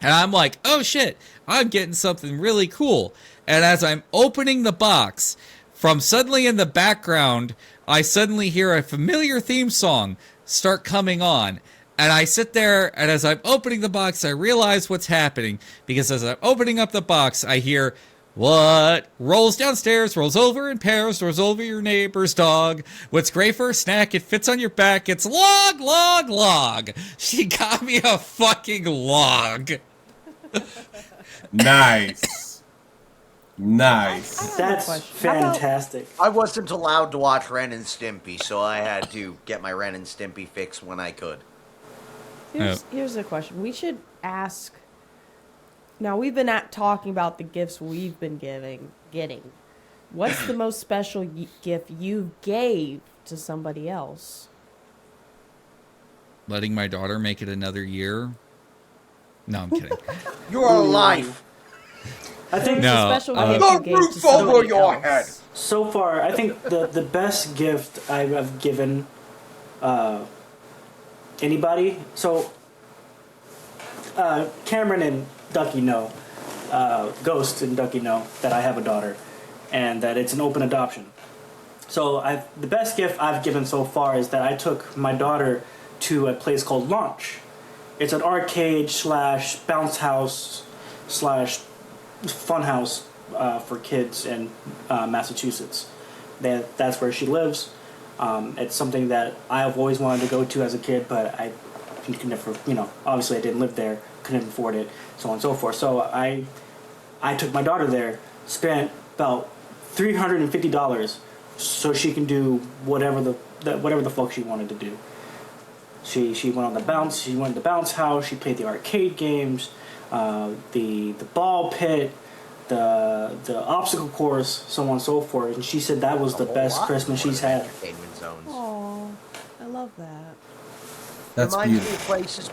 And I'm like, oh shit, I'm getting something really cool. And as I'm opening the box, from suddenly in the background, I suddenly hear a familiar theme song start coming on. And I sit there, and as I'm opening the box, I realize what's happening. Because as I'm opening up the box, I hear, what rolls downstairs, rolls over in pairs, rolls over your neighbor's dog. What's great for a snack? It fits on your back. It's log, log, log. She got me a fucking log. Nice. Nice. That's question. How about- fantastic. I wasn't allowed to watch Ren and Stimpy, so I had to get my Ren and Stimpy fix when I could. Here's the question. We should ask. Now we've been talking about the gifts we've been getting. What's the most special gift you gave to somebody else? Letting my daughter make it another year. No, I'm kidding. You're alive. I think No. Special Uh, gift you gave to somebody your else. head. so far, I think the best gift I've given anybody. So Cameron and Ducky know, Ghost and Ducky know that I have a daughter, and that it's an open adoption. So the best gift I've given so far is that I took my daughter to a place called Launch. It's an arcade slash bounce house slash fun house for kids in Massachusetts. That's where she lives. It's something that I've always wanted to go to as a kid, but I could never, obviously I didn't live there, couldn't afford it, so on and so forth. So I took my daughter there, spent about $350 so she can do whatever the fuck she wanted to do. She went on the bounce. She went to the bounce house. She played the arcade games, the ball pit, the obstacle course, so on and so forth. And she said that was the best Christmas she's had. Entertainment zones. Oh, I love that. That's Reminds me of beautiful. places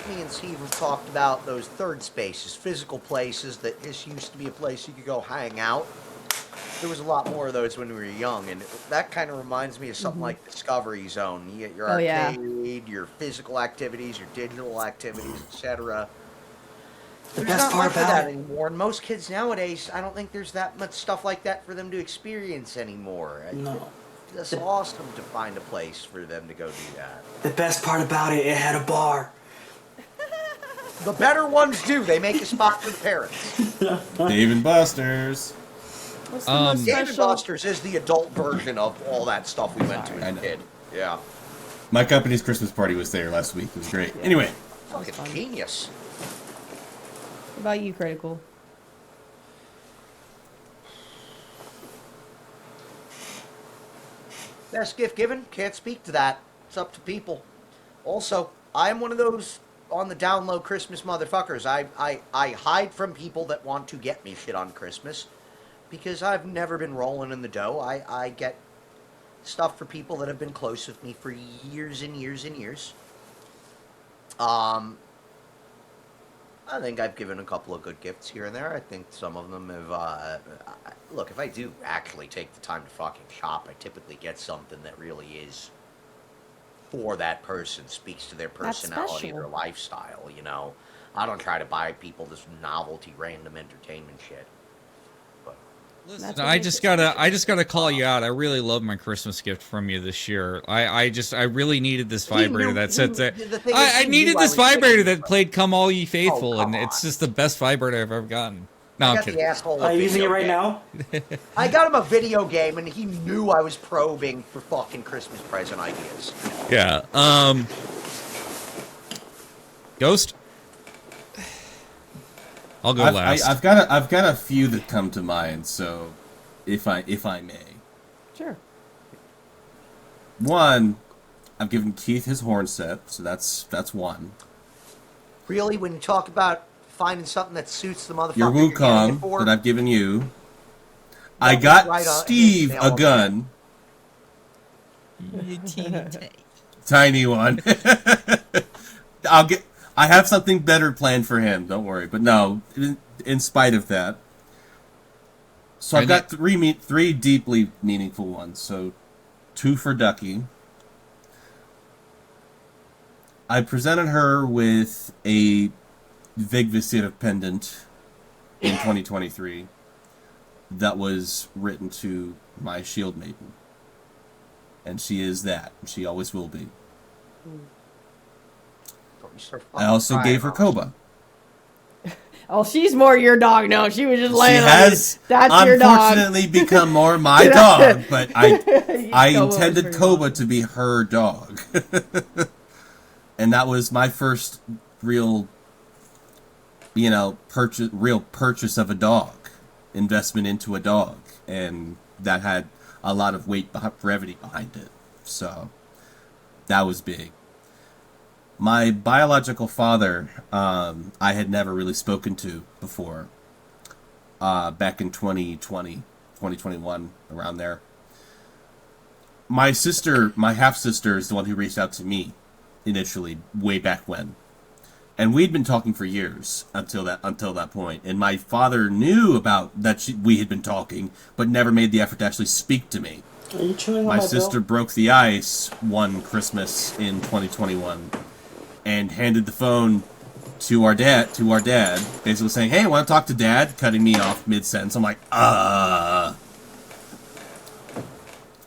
me and Steve have talked about those third spaces, physical places that this used to be a place you could go hang out. There was a lot more of those when we were young, and that kind of reminds me of something like Discovery Zone. You get your Oh, yeah. arcade, your physical activities, your digital activities, etc. The There's best not part much of about that anymore, and most kids nowadays, I don't think there's that much stuff like that for them to experience anymore. No. It's awesome to find a place for them to go do that. The best part about it had a bar. The better ones do. They make a spot for the parents. Dave and Buster's. What's the most Dave and special? Buster's is the adult version of all that stuff we went to I as a know. kid. Yeah. My company's Christmas party was there last week. It was great. Anyway, Fucking fun. genius. What about you, Critical? Best gift given? Can't speak to that. It's up to people. Also, I'm one of those on the down low Christmas motherfuckers. I hide from people that want to get me shit on Christmas because I've never been rolling in the dough. I get stuff for people that have been close with me for years and years and years. I think I've given a couple of good gifts here and there. I think some of them have, look, if I do actually take the time to fucking shop, I typically get something that really is for that person, speaks to their personality, special. their lifestyle, you know. I don't try to buy people this novelty, random entertainment shit. But Listen, That's what I makes just it gotta call you out. I really love my Christmas gift from you this year. I really needed this vibrator that said that. the thing is, I he needed knew I this was vibrator thinking, that played "Come All Ye Faithful," and come it's on. just the best vibrator I've ever gotten. No, I I'm got kidding. the asshole. Are you using it video right game. now? I got him a video game, and he knew I was probing for fucking Christmas present ideas. Yeah. Ghost. I'll go last. I've got a few that come to mind. So, if I may, Sure. one, I've given Keith his horn set, so that's one. Really, when you talk about finding something that suits the motherfucker Your you're getting it Wukong for, that I've given you. I That was got right on- Steve nail a on. gun, tiny one. I have something better planned for him. Don't worry. But no, in spite of that, so I've got three deeply meaningful ones. So, two for Ducky. I presented her with a Vigvisir pendant in 2023 that was written to my shield maiden. And she is that. And she always will be. I also gave her Koba. Oh, she's more your dog now. She was just She laying on has you. That's your dog. unfortunately become more my dog, but I Koba was intended pretty Koba awesome. to be her dog. And that was my first real, purchase of a dog, investment into a dog, and that had a lot of brevity behind it. So that was big. My biological father, I had never really spoken to before. Back in 2020, 2021, around there. My sister, my half-sister, is the one who reached out to me initially, way back when. And we'd been talking for years until that point. And my father knew about that we had been talking, but never made the effort to actually speak to me. Are you chewing on My my sister bill? broke the ice one Christmas in 2021 and handed the phone to our dad, basically saying, "Hey, I want to talk to Dad," cutting me off mid-sentence. I'm like,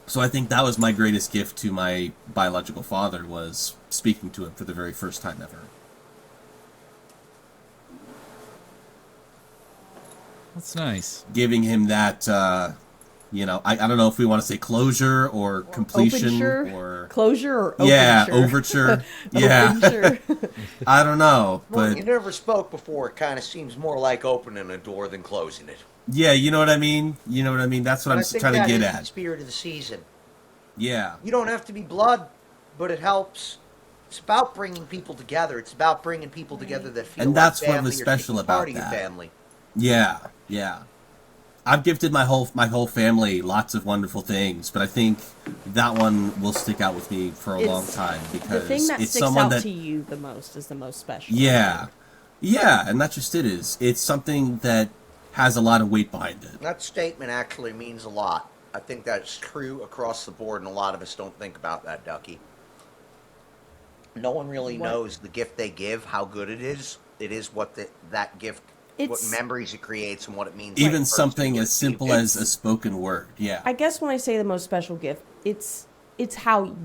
So I think that was my greatest gift to my biological father, was speaking to him for the very first time ever. That's nice. Giving him that, I don't know if we want to say closure or completion Openture? or... Closure or openture? Yeah, overture. Yeah. Openture. I don't know, Well, but you never spoke before. It kind of seems more like opening a door than closing it. yeah, you know what I mean? That's what And I'm I think trying to that get is the at. spirit of the season. Yeah. You don't have to be blood, but it helps. It's about bringing people together. It's about bringing people together that feel And like that's what family was or special taking about part of your that. family. Yeah. I've gifted my whole family lots of wonderful things, but I think that one will stick out with me for a long time The because thing that it's sticks someone out that to you the most is the most special. Yeah, and that's just it is. It's something that has a lot of weight behind it. That statement actually means a lot. I think that's true across the board, and a lot of us don't think about that, Ducky. No one really What? knows the gift they give, how good it is. It is what that gift, what It's- memories it creates, and what it means. Even to the person something who as receives simple it. as a spoken word. Yeah. I guess when I say the most special gift, it's how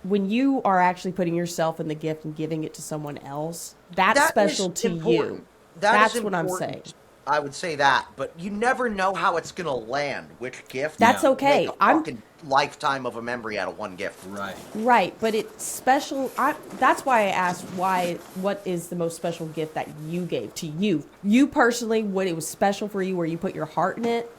when you are actually putting yourself in the gift and giving it to someone else, that's That special is to important. you. That is That's what I'm important. saying. I would say that, but you never know how it's gonna land. Which gift? That's Yeah. okay. Make a fucking lifetime of a memory out of one gift. Right. Right, but it's special. That's why I asked what is the most special gift that you gave to you? You personally, what it was special for you, where you put your heart in it.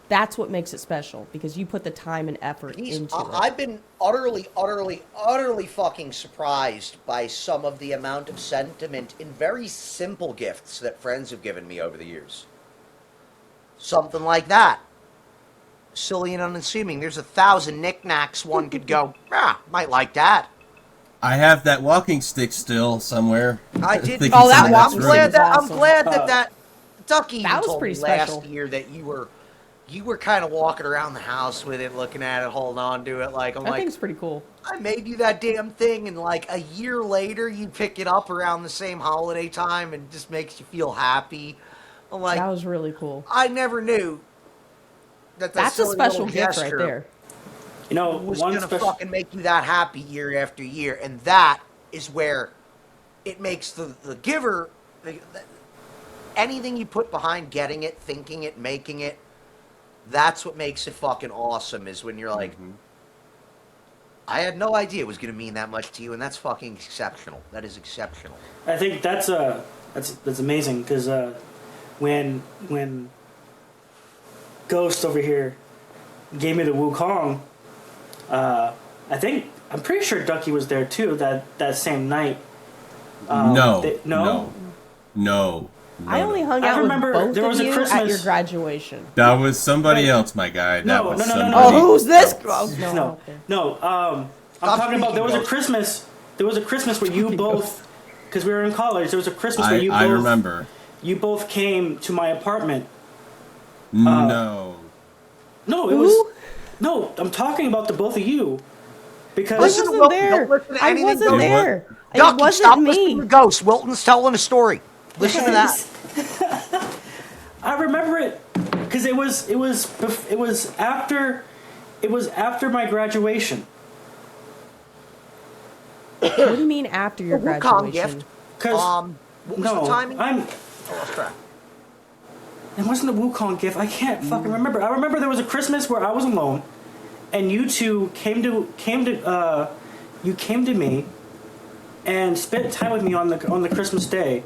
That's what makes it special, because you put the time and effort into it. I've been utterly fucking surprised by some of the amount of sentiment in very simple gifts that friends have given me over the years. Something like that. Silly and unassuming. There's 1,000 knickknacks one could go, might like that. I have that walking stick still somewhere. I did. Thinking Oh, that something walking that's stick really- was awesome. I'm glad that Ducky That was told pretty me last special. year that you were kind of walking around the house with it, looking at it, holding on to it. Like, I'm I like, think it's pretty cool. I made you that damn thing, and like a year later, you pick it up around the same holiday time, and it just makes you feel happy. I'm like, That was really cool. I never knew that That's a silly special little gift right gesture there. You know, was one gonna special. fucking make you that happy year after year, and that is where it makes the giver. Anything you put behind getting it, thinking it, making it, that's what makes it fucking awesome, is when you're like, I had no idea it was going to mean that much to you, and that's fucking exceptional. That is exceptional. I think that's amazing, because when Ghost over here gave me the Wukong, I'm pretty sure Ducky was there too that same night. No. I only hung I out remember with both there was of a you Christmas- at your graduation. That was somebody else, my guy. That No, was no, no, no, somebody. no. Oh, who's this? Oh, No, okay. no. I'm Stop talking about there was a speaking, Christmas. There was a Christmas where you both, because we were in college. There was a Christmas where you I both. remember. You both came to my apartment. No. No, it Who? was. No, I'm talking about the both of you. Because I Listen to wasn't Wilton. there. Don't listen to I anything wasn't Ghost- there. It Ducky, stop wasn't listening me. to Ghost. Wilton's telling a story. Listen to that. I remember it because it was after my graration. What do you mean after your A Wukong graduation? gift. Because What was the timing? I'm. I lost track. It wasn't a Wukong gift. I can't fucking remember. I remember there was a Christmas where I was alone, and you two came to me, and spent time with me on the Christmas day.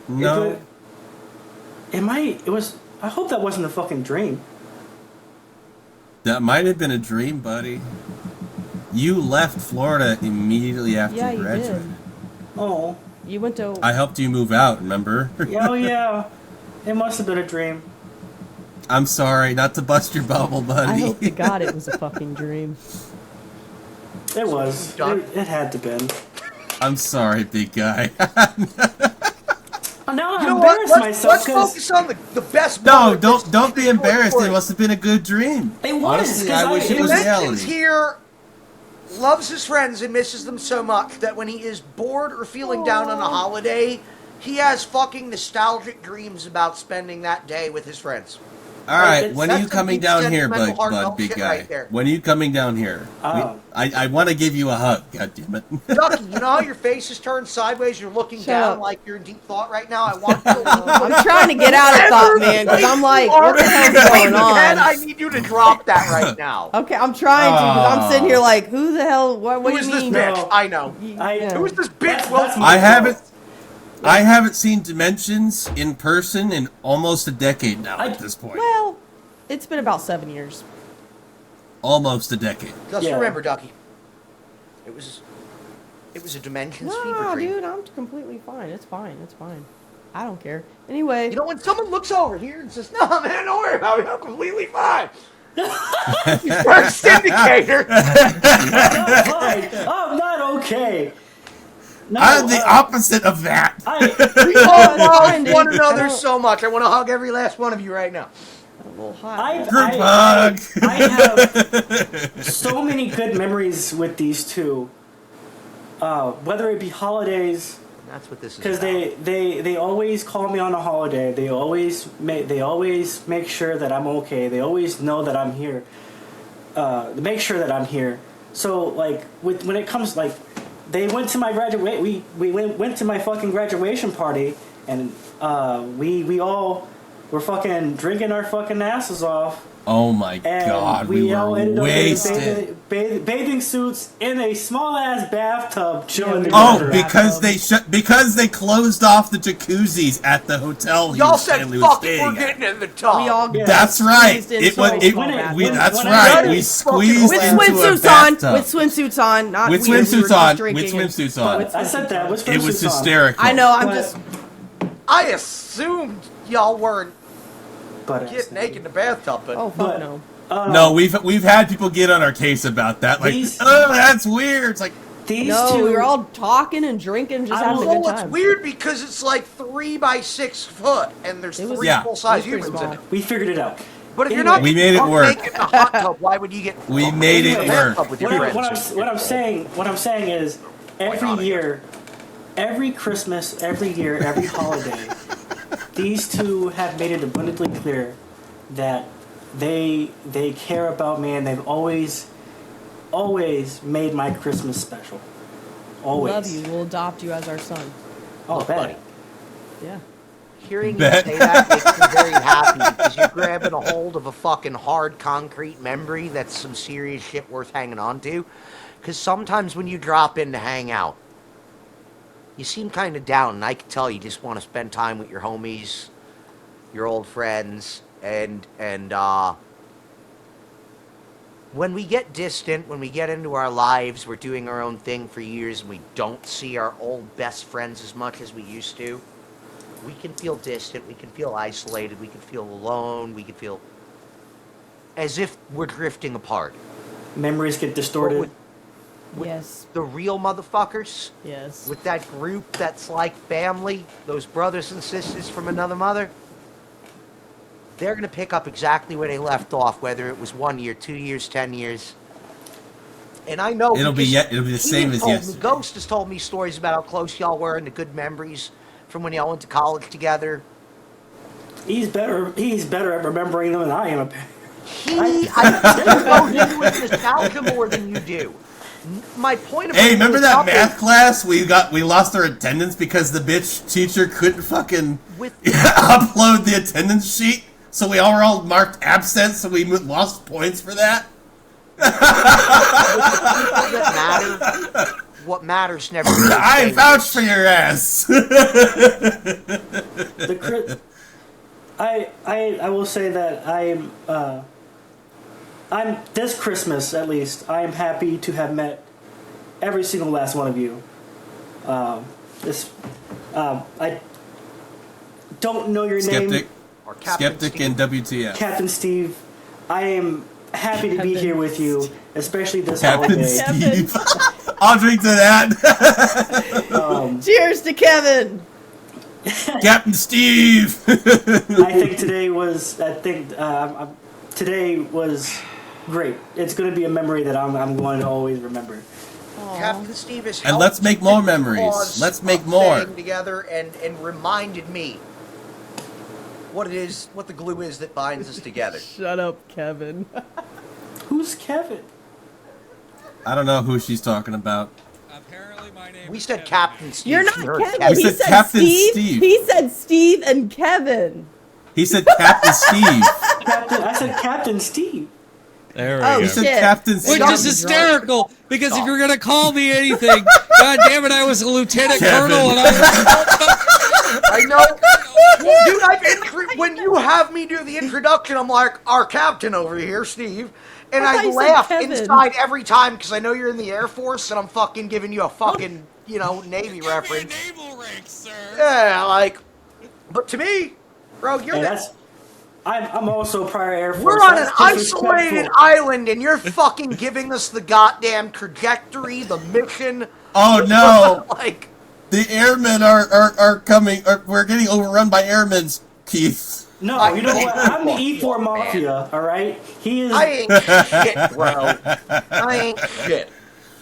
No. I hope that wasn't a fucking dream. That might have been a dream, buddy. You left Florida immediately after Yeah, you you graduated. did. Oh, You went to. I helped you move out, remember? oh yeah, it must have been a dream. I'm sorry, not to bust your bubble, I buddy. hope to God it was a fucking dream. It was. Done. It had to been. I'm sorry, big guy. Oh, now I You know what? embarrassed myself Let's because focus on the best No, part of this don't be particular embarrassed. story. It must have been a good dream. it was. Honestly, 'cause I wish it was Dimensions reality. here loves his friends and misses them so much that when he is bored or feeling down on a holiday, he has fucking nostalgic dreams about spending that day with his friends. All right, That's when are you some coming deep down here, sentimental bud, heartfelt big shit guy? right there. When are you coming down here? Oh. I want to give you a hug. God damn it! Ducky, you know how your face is turned sideways? You're looking Shut down up. like you're in deep thought right now. I want you to I'm trying to get out of thought, man, because I'm like, what the hell's going I on? need you to drop that right now. Okay, I'm trying to, because I'm sitting here like, who the hell? What Who do is you this mean? bitch? No. I know. Yeah. Who is this bitch? That's Wilson? my I fault. haven't seen Dimensions in person in almost a decade now. At this point, Well, it's been about 7 years. almost a decade. Just Yeah. remember, Ducky. It was a Dimensions fever No, dream. dude, I'm completely fine. It's fine. It's fine. I don't care. Anyway, You know, when someone looks over here and says, "No, man, don't worry about me. I'm completely fine." First indicator. Not fine. I'm not okay. No, I'm the opposite of that. We all fine, love dude. one I another don't- so much. I want to hug every last one of you right now. a little hot. Group hug. I have so many good memories with these two. Whether it be holidays, That's what this is. because about. they always call me on a holiday. They always make sure that I'm okay. They always know that I'm here. They make sure that I'm here. So like when it comes like, they went to my went to my fucking graduation party, and we all were fucking drinking our fucking asses off. Oh my And god, we all were ended up wasted. in bathing suits in a small ass bathtub, chilling. Yeah, together. Because they closed off the jacuzzis at the hotel. Y'all said, was fuck it, staying we're at. getting in the tub. We all Yeah. That's right. squeezed It into was. a It, small when it- we, when- that's when right. I- We squeezed with into a swimsuits bathtub. on. With swimsuits on. Not With weird, we were swimsuits just on. drinking With and- swimsuits on. I said that. What's It was swimsuits on? hysterical. I know. I'm But- just. I assumed y'all weren't But getting naked in the bathtub, but Oh fuck But- no. No, we've had people get on our case about that. Like, These- oh, that's weird. It's like, these No, two, we were all talking and drinking, just I having a don't good well, it's time. weird because it's like 3 by 6 foot, and there's It was- 3 Yeah. full-size it was pretty humans in small. it. we figured it out. But if you're Anyway. not We made it getting work. naked in a hot tub, why would you get? We made it in the work. bathtub with your friends? What I'm saying is, every not? year, every Christmas, every year, every holiday, these two have made it abundantly clear that they care about me, and they've always made my Christmas special. Always. Love you. We'll adopt you as our son. Oh, Look, bet. buddy. Yeah. Hearing you Bet. say that makes me very happy because you're grabbing a hold of a fucking hard concrete memory that's some serious shit worth hanging on to. Because sometimes when you drop in to hang out, you seem kind of down, and I can tell you just want to spend time with your homies, your old friends, and when we get distant, when we get into our lives, we're doing our own thing for years, and we don't see our old best friends as much as we used to. We can feel distant, we can feel isolated, we can feel alone, we can feel as if we're drifting apart. Memories get distorted. Yes. The real motherfuckers, Yes. with that group that's like family, those brothers and sisters from another mother, they're going to pick up exactly where they left off, whether it was 1 year, 2 years, 10 years. And I know it'll be the same as yesterday. Ghost has told me stories about how close y'all were and the good memories from when y'all went to college together. He's better at remembering them than I am. I think goes into it nostalgia more than you do. My point of hey, remember that bringing this math class we lost our attendance because the bitch teacher couldn't fucking With- upload the attendance sheet, so we all were all marked absent, so we lost points for that. that matter. What matters never. I vouch for your ass. I will say that I'm this Christmas at least. I am happy to have met every single last one of you. I don't know your Skeptic, name, Or Captain Skeptic, Steve. and WTF. Captain Steve. I am happy to be Captain here with you, especially this Captain holiday. Steve. I'll drink to that. Cheers to Kevin. Captain Steve. I think today was great. It's going to be a memory that I'm going to always remember. Captain Steve has And helped let's make more the memories. cause Let's make of more. staying together and reminded me what it is, what the glue is that binds us together. Shut up, Kevin. Who's Kevin? I don't know who she's talking about. Apparently, my name. We is said Kevin. Captain Steve. You're not She heard Kevin. We He said said Captain Steve. Steve. He said Steve and Kevin. He said Captain Steve. I said Captain Steve. There we Oh, go. He said shit. Captain Which Steve. is hysterical because if you're gonna call me anything, god damn it, I was a lieutenant Kevin. colonel and I know. Well, dude, when you have me do the introduction, I'm like, our captain over here, Steve. And I I thought you said laugh Kevin. inside every time because I know you're in the Air Force and I'm fucking giving you a fucking, Navy reference. naval rank, sir. Yeah, like, but to me, bro, you're Hey, the, I'm also prior Air Force. we're on an That's isolated disrespectful. island and you're fucking giving us the goddamn trajectory, the mission. Oh no! Like, The airmen are coming. We're getting overrun by airmen, Keith. No, you know what? I'm the E4 Mafia, alright? He is... I ain't shit, bro. I ain't shit.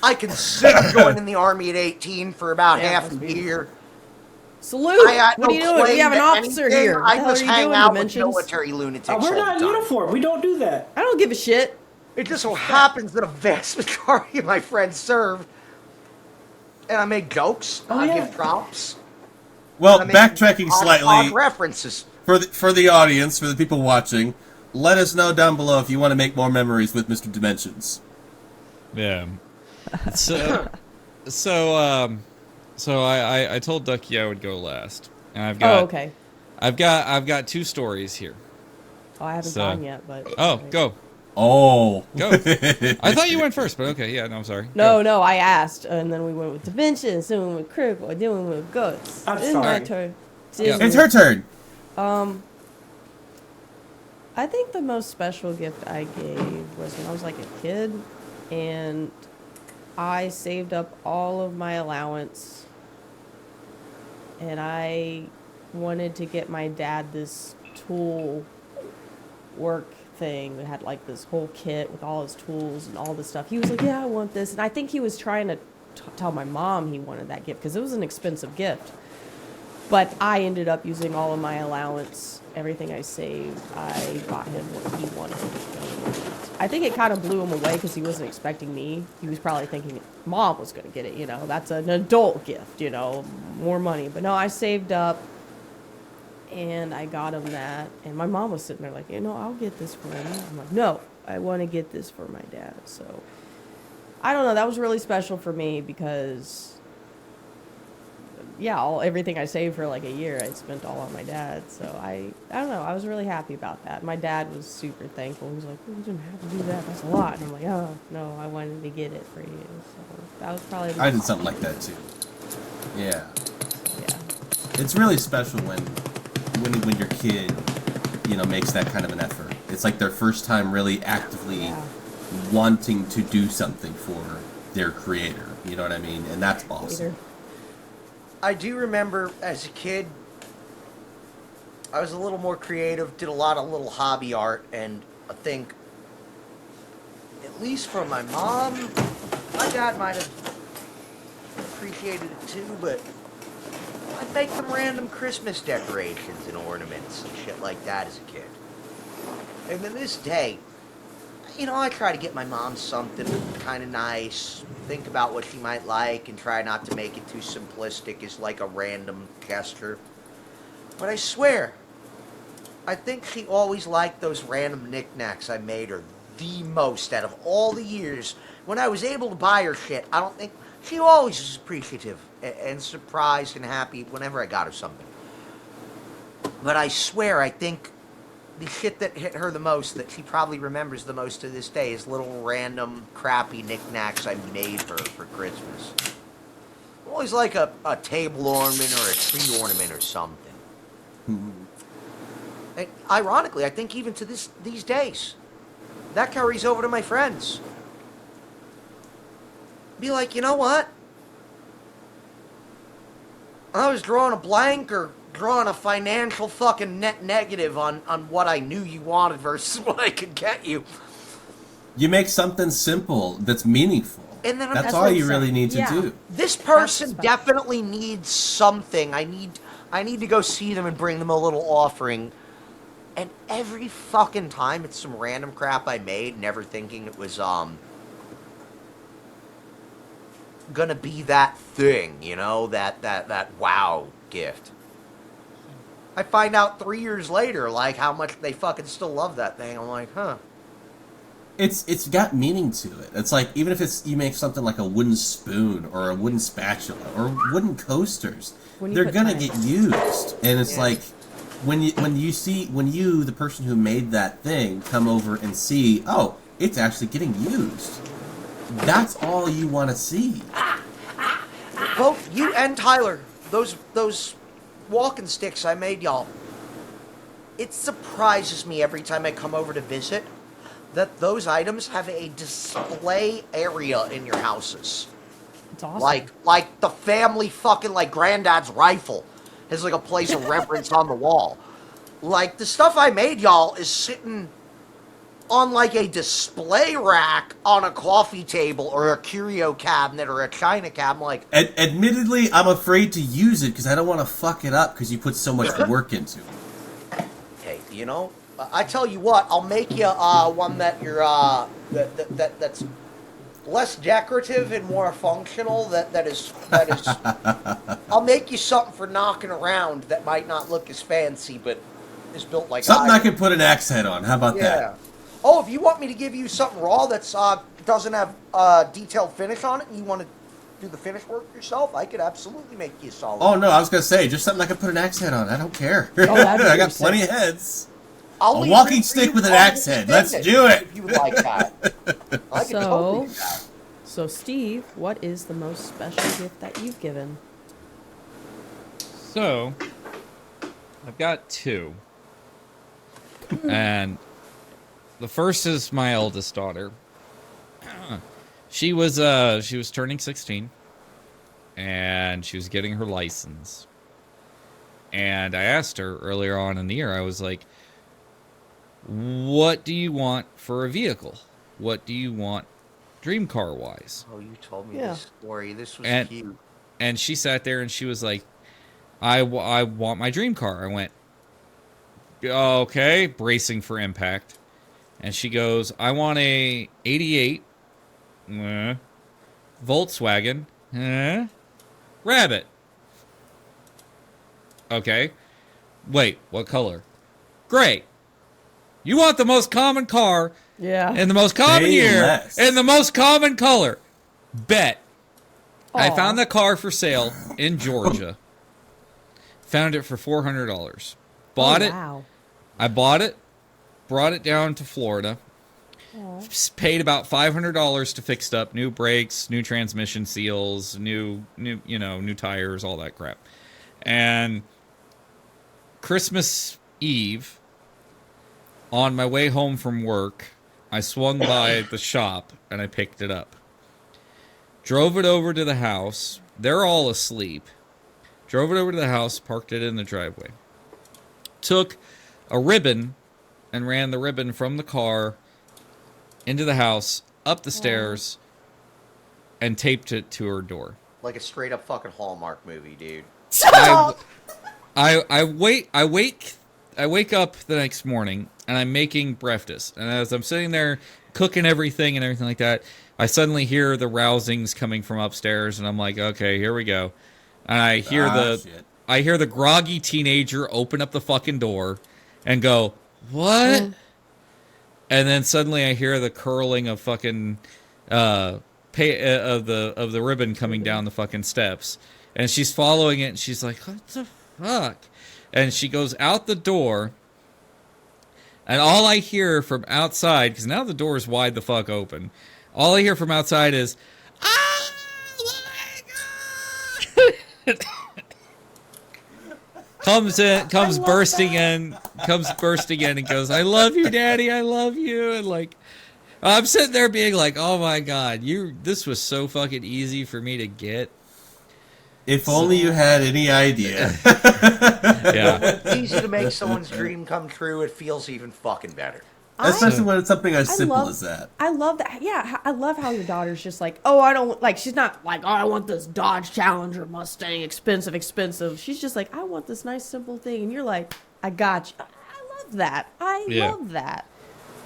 I considered going in the Army at 18 for about Yeah, half must a be. year. Salute. I had What no are you doing? We claim have an to officer anything. here. I What the hell just are you hang doing, out with Dimensions? military lunatics we're all not in the time. uniform. We don't do that. I don't give a shit. It just so happens that a vast majority of my friends served, and I make jokes. Oh, I yeah. give props. Well, I mean, backtracking slightly odd references. for the audience, for the people watching, let us know down below if you want to make more memories with Mr. Dimensions. Yeah. So I told Ducky I would go last, and I've got okay. I've got 2 stories here. Oh, I haven't So- gone yet, but Oh, okay. go. Oh. Go. I thought you went first, but okay, yeah, no, I'm sorry. No, I asked, and then we went with dimensions, then we went with critical, then we went with guts. I'm It's sorry. my turn. Yeah. It's her turn. I think the most special gift I gave was when I was like a kid, and I saved up all of my allowance, and I wanted to get my dad this tool work thing that had like this whole kit with all his tools and all this stuff. He was like, yeah, I want this. And I think he was trying to tell my mom he wanted that gift because it was an expensive gift. But I ended up using all of my allowance, everything I saved. I got him what he wanted. I think it kind of blew him away because he wasn't expecting me. He was probably thinking mom was going to get it, you know. That's an adult gift, you know, more money. But no, I saved up. And I got him that, and my mom was sitting there like, you know, I'll get this for him. I'm like, no, I want to get this for my dad. So, I don't know, that was really special for me because, yeah, everything I saved for like a year, I spent all on my dad. So I don't know, I was really happy about that. My dad was super thankful. He was like, well, you didn't have to do that. That's a lot. And I'm like, oh no, I wanted to get it for you. So that was probably. I did something like that too. Yeah. Yeah. It's really special when your kid, you know, makes that kind of an effort. It's like their first time really actively wanting to do something for their creator. You know what I mean? And that's awesome. I do remember as a kid, I was a little more creative, did a lot of little hobby art, and I think, at least from my mom, my dad might have appreciated it too, but I'd make them random Christmas decorations and ornaments and shit like that as a kid. And to this day, you know, I try to get my mom something kind of nice, think about what she might like, and try not to make it too simplistic as like a random gesture. But I swear, I think she always liked those random knickknacks I made her the most out of all the years. When I was able to buy her shit, I don't think... She always was appreciative and surprised and happy whenever I got her something. But I swear, I think the shit that hit her the most, that she probably remembers the most to this day, is little random crappy knickknacks I made her for Christmas. Always like a table ornament or a tree ornament or something. And ironically, I think even to these days, that carries over to my friends. Be like, you know what? I was drawing a blank or drawing a financial fucking net negative on what I knew you wanted versus what I could get you. You make something simple that's meaningful. And then that's what all I'm you really need to do. This person definitely needs something. I need to go see them and bring them a little offering. And every fucking time it's some random crap I made, never thinking it was gonna be that thing, you know, that wow gift. I find out 3 years later, like, how much they fucking still love that thing. I'm like, huh. It's got meaning to it. It's like, even if you make something like a wooden spoon or a wooden spatula or wooden coasters, they're gonna get used. And it's like, when you the person who made that thing come over and see, oh, it's actually getting used. That's all you want to see. Both you and Tyler, those walking sticks I made y'all, it surprises me every time I come over to visit that those items have a display area in your houses. It's awesome. Like the family fucking, like, granddad's rifle has like a place of reverence on the wall. Like, the stuff I made y'all is sitting on like a display rack on a coffee table or a curio cabinet or a china cabinet. Like, admittedly, I'm afraid to use it because I don't want to fuck it up because you put so much work into it. Hey, you know, I tell you what, I'll make you one that you're that's less decorative and more functional. That is. I'll make you something for knocking around that might not look as fancy, but is built like Something I iron. can put an axe head on. How about Yeah. that? Oh, if you want me to give you something raw that's doesn't have detailed finish on it, and you want to do the finish work yourself, I could absolutely make you a solid. Oh no, I was gonna say just something I can put an axe head on. I don't care. Oh, that'd be I got pretty plenty sick. of heads. I'll A leave walking it for stick you with an to axe head. spin Let's do it. if you would like that. I could totally do that. So, Steve, what is the most special gift that you've given? So, I've got two. And the first is my eldest daughter. She was turning 16 and she was getting her license. And I asked her earlier on in the year, I was like, what do you want for a vehicle? What do you want dream car wise? Oh, you told me Yeah. this story. This was And- cute. And she sat there and she was like, I want my dream car. I went, okay, bracing for impact. And she goes, I want a 88 Volkswagen Rabbit. Okay. Wait, what color? Gray. You want the most common car Yeah. in the most common Say year less. in the most common color. Bet. I Aw. found the car for sale in Georgia. Found it for $400. Bought it. Wow. I bought it, brought it down to Florida, paid about $500 to fix it up, new brakes, new transmission seals, new tires, all that crap. And Christmas Eve, on my way home from work, I swung by the shop and I picked it up. Drove it over to the house. They're all asleep. Drove it over to the house, parked it in the driveway. Took a ribbon and ran the ribbon from the car into the house, up the stairs, and taped it to her door. Like a straight up fucking Hallmark movie, dude. I wake up the next morning and I'm making breakfast. And as I'm sitting there cooking everything and everything like that, I suddenly hear the rousings coming from upstairs and I'm like, okay, here we go. And I hear Shit. I hear the groggy teenager open up the fucking door and go, "What?" And then suddenly I hear the curling of fucking of the ribbon coming down the fucking steps. And she's following it and she's like, "What the fuck?" And she goes out the door. And all I hear from outside, because now the door is wide the fuck open, all I hear from outside is, "Oh my God!" comes bursting in and goes, "I love you, Daddy, I love you." And like, I'm sitting there being like, "Oh my God, this was so fucking easy for me to get." If only you had any idea. Yeah. It's easy to make someone's dream come true. It feels even fucking better. Especially when it's something as simple love- as that. I love that. Yeah, I love how your daughter's just like, oh, I don't like. She's not like, oh, I want this Dodge Challenger Mustang, expensive. She's just like, I want this nice simple thing, and you're like, I got you. I love that. I Yeah. love that.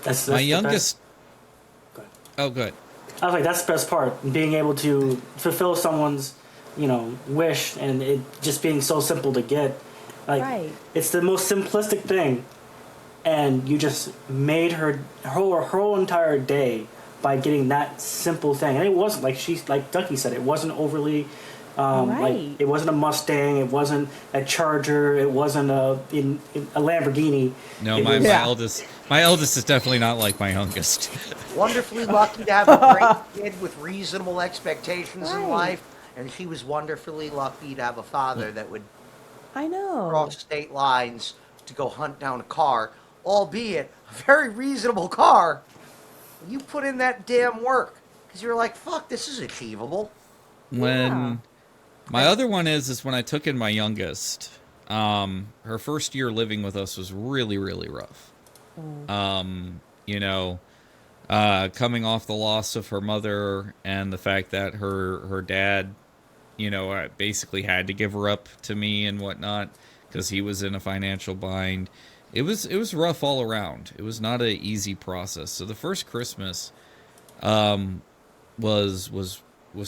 That's My the youngest. Go ahead. Oh, good. I was like, that's the best part, being able to fulfill someone's, wish, and it just being so simple to get. Like, Right. it's the most simplistic thing, and you just made her whole entire day by getting that simple thing. And it wasn't like Ducky said, it wasn't overly. Right. Like, it wasn't a Mustang, it wasn't a Charger, it wasn't a Lamborghini. No, It my was- my eldest is definitely not like my youngest. Wonderfully lucky to have a great kid with reasonable expectations in Right. life, and she was wonderfully lucky to have a father that would I know. cross state lines to go hunt down a car, albeit a very reasonable car. You put in that damn work because you're like, fuck, this is achievable. When my other one is when I took in my youngest, her first year living with us was really, really rough. Coming off the loss of her mother and the fact that her dad, basically had to give her up to me and whatnot because he was in a financial bind. It was rough all around. It was not an easy process. So the first Christmas, was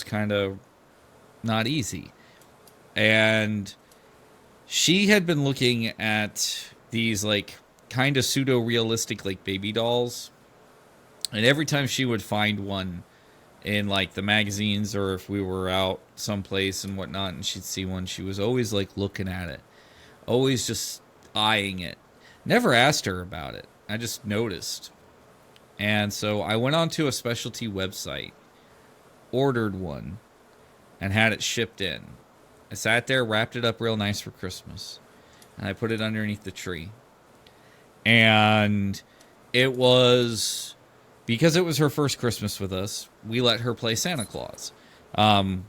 kind of not easy. And she had been looking at these like kind of pseudo realistic like baby dolls, and every time she would find one in like the magazines, or if we were out someplace and whatnot and she'd see one, she was always like looking at it, always just eyeing it. Never asked her about it, I just noticed. And so I went onto a specialty website, ordered one, and had it shipped in. I sat there, wrapped it up real nice for Christmas, and I put it underneath the tree. And it was, because it was her first Christmas with us, we let her play Santa Claus. And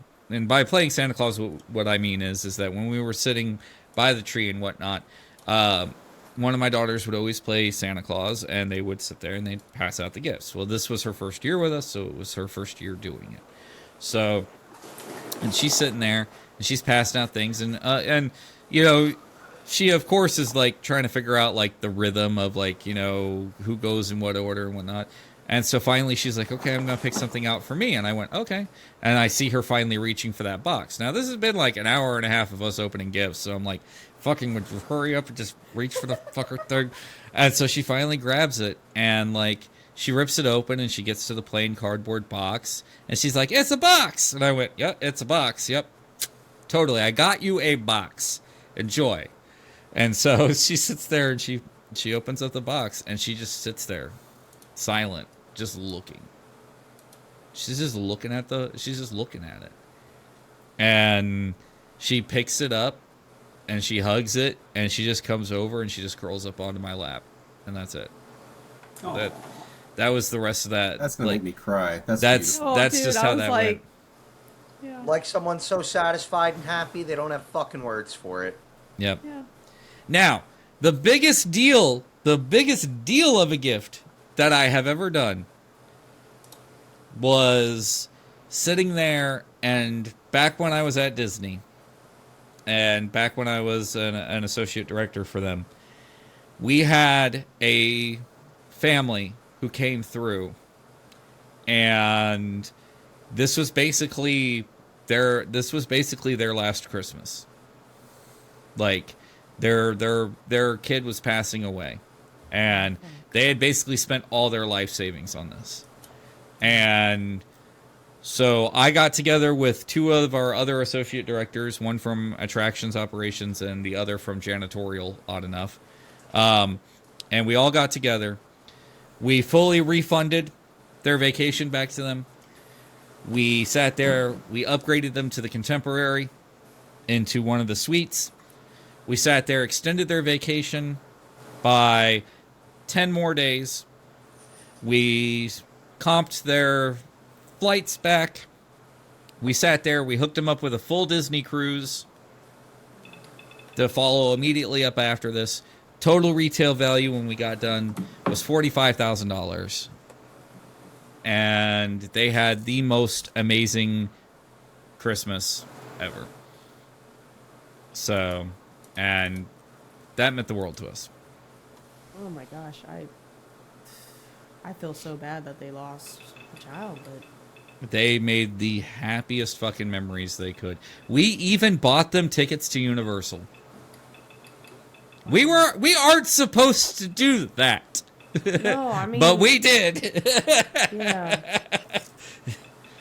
by playing Santa Claus, what I mean is that when we were sitting by the tree and whatnot, one of my daughters would always play Santa Claus, and they would sit there and they'd pass out the gifts. Well, this was her first year with us, so it was her first year doing it. So, and she's sitting there, and she's passing out things, and you know, she of course is like trying to figure out like the rhythm of like, you know, who goes in what order and whatnot. And so finally she's like, okay, I'm gonna pick something out for me. And I went, okay. And I see her finally reaching for that box. Now this has been like an hour and a half of us opening gifts, so I'm like, fucking would you hurry up and just reach for the fucker thing. And so she finally grabs it, and like she rips it open, and she gets to the plain cardboard box, and she's like, it's a box. And I went, yep, it's a box. Yep, totally, I got you a box, enjoy. And so she sits there, and she opens up the box, and she just sits there silent, just looking. She's just looking at it. And she picks it up, and she hugs it, and she just comes over, and she just curls up onto my lap, and that's it. Oh. That was the rest of that. That's gonna like, make me cry. That's that's dude, just I how was that like, went. yeah. Like someone so satisfied and happy they don't have fucking words for it. Yep. Yeah. Now, the biggest deal of a gift that I have ever done was sitting there, and back when I was at Disney, and back when I was an associate director for them, we had a family who came through, and this was basically their last Christmas. Like their kid was passing away, and they had basically spent all their life savings on this. And so I got together with two of our other associate directors, one from attractions operations and the other from janitorial, odd enough. And we all got together. We fully refunded their vacation back to them. We sat there, we upgraded them to the contemporary into one of the suites. We sat there, extended their vacation by 10 more days. We comped their flights back. We sat there, we hooked them up with a full Disney cruise to follow immediately up after this. Total retail value when we got done was $45,000. And they had the most amazing Christmas ever. So, and that meant the world to us. Oh my gosh, I feel so bad that they lost a child, but They made the happiest fucking memories they could. We even bought them tickets to Universal. We aren't supposed to do that. no, I mean, But we did. yeah.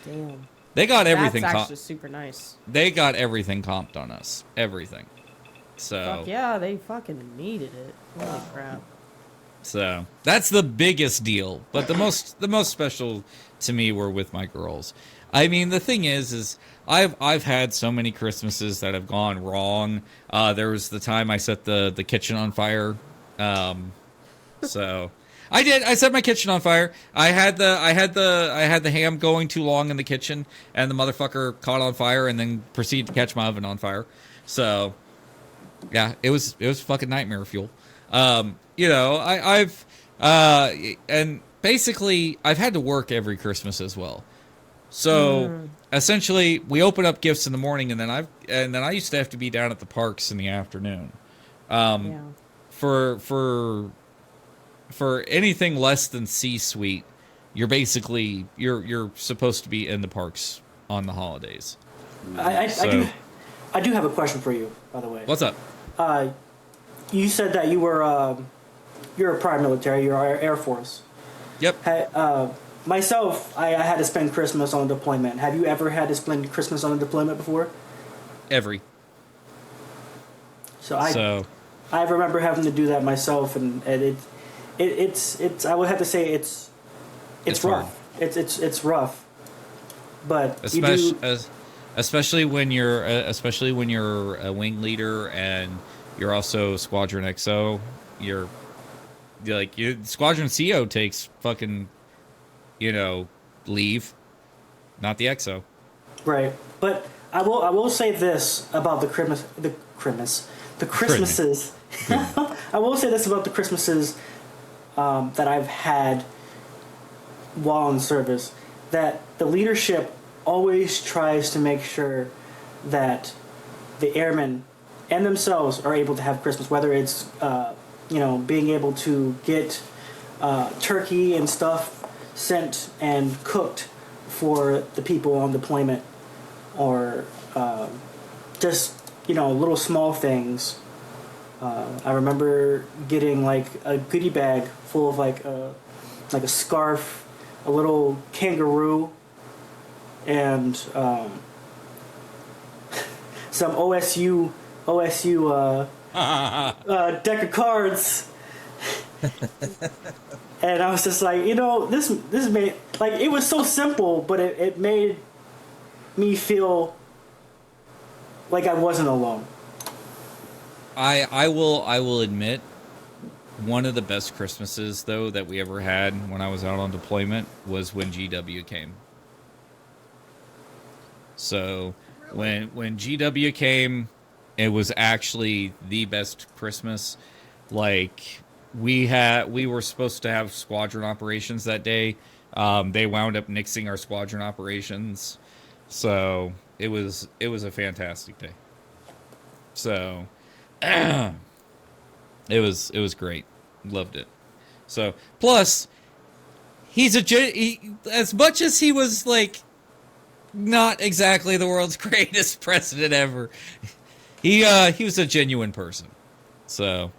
Damn. They got everything That's comped. actually super nice. They got everything comped on us. Everything. So Fuck yeah, they fucking needed it. Holy crap. So that's the biggest deal. But the most special to me were with my girls. I mean, the thing is I've had so many Christmases that have gone wrong. There was the time I set the kitchen on fire. So I set my kitchen on fire. I had the ham going too long in the kitchen, and the motherfucker caught on fire and then proceeded to catch my oven on fire. So yeah, it was fucking nightmare fuel. You know, I've and basically I've had to work every Christmas as well. So essentially, we open up gifts in the morning, and then I used to have to be down at the parks in the afternoon. Yeah. For anything less than C-suite, you're basically you're supposed to be in the parks on the holidays. I do have a question for you, by the way. What's up? You said that you're a prior military, you're Air Force. Yep. Myself, I had to spend Christmas on a deployment. Have you ever had to spend Christmas on a deployment before? Every. So I remember having to do that myself, and it's I would have to say it's rough. It's rough, but especially when you're a wing leader and you're also Squadron XO. You're like Squadron CO takes fucking leave, not the XO. Right, but I will say this about the Christmases. I will say this about the Christmases that I've had while in service, that the leadership always tries to make sure that the airmen and themselves are able to have Christmas, whether it's being able to get turkey and stuff sent and cooked for the people on deployment, or just little small things. I remember getting like a goodie bag full of like a scarf, a little kangaroo, and some OSU deck of cards. And I was just like, this made, like, it was so simple, but it made me feel like I wasn't alone. I will admit, one of the best Christmases though that we ever had when I was out on deployment was when GW came. So when GW came, it was actually the best Christmas. Like, we were supposed to have squadron operations that day. They wound up nixing our squadron operations, so it was a fantastic day. So it was great, loved it. So plus, he's as much as he was like not exactly the world's greatest president ever, he was a genuine person. So.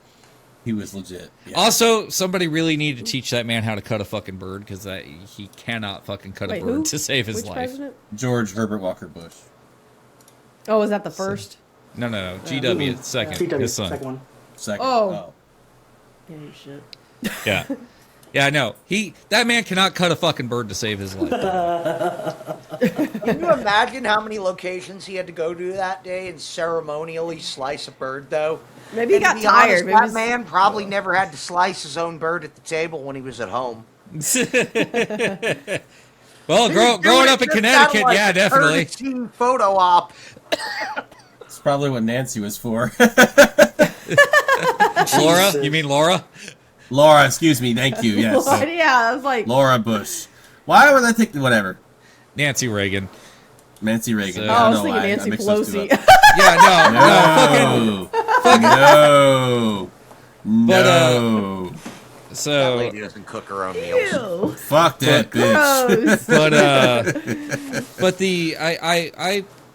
He was legit. Yeah. Also, somebody really needed to teach that man how to cut a fucking bird, because he cannot fucking cut a bird to save his Which life. President? George Herbert Walker Bush. Oh, was that the first? No. GW, second. GW, His son. second one. Second. Oh. Yeah, shit. Yeah. Yeah, no. That man cannot cut a fucking bird to save his life. Can you imagine how many locations he had to go to that day and ceremonially slice a bird, though? Maybe he got to be honest, tired. That man probably never had to slice his own bird at the table when he was at home. Well, growing up in Connecticut, yeah, definitely. Photo op. It's probably what Nancy was for. Laura? You mean Laura? Laura, excuse me. Thank you. Yes. Yeah, I was like... Laura Bush. Why would I think... Whatever. Nancy Reagan. Nancy Reagan. So, I was thinking Nancy Pelosi. Yeah, No. No. But, so that lady doesn't cook her own meals. Ew. Fuck that bitch. But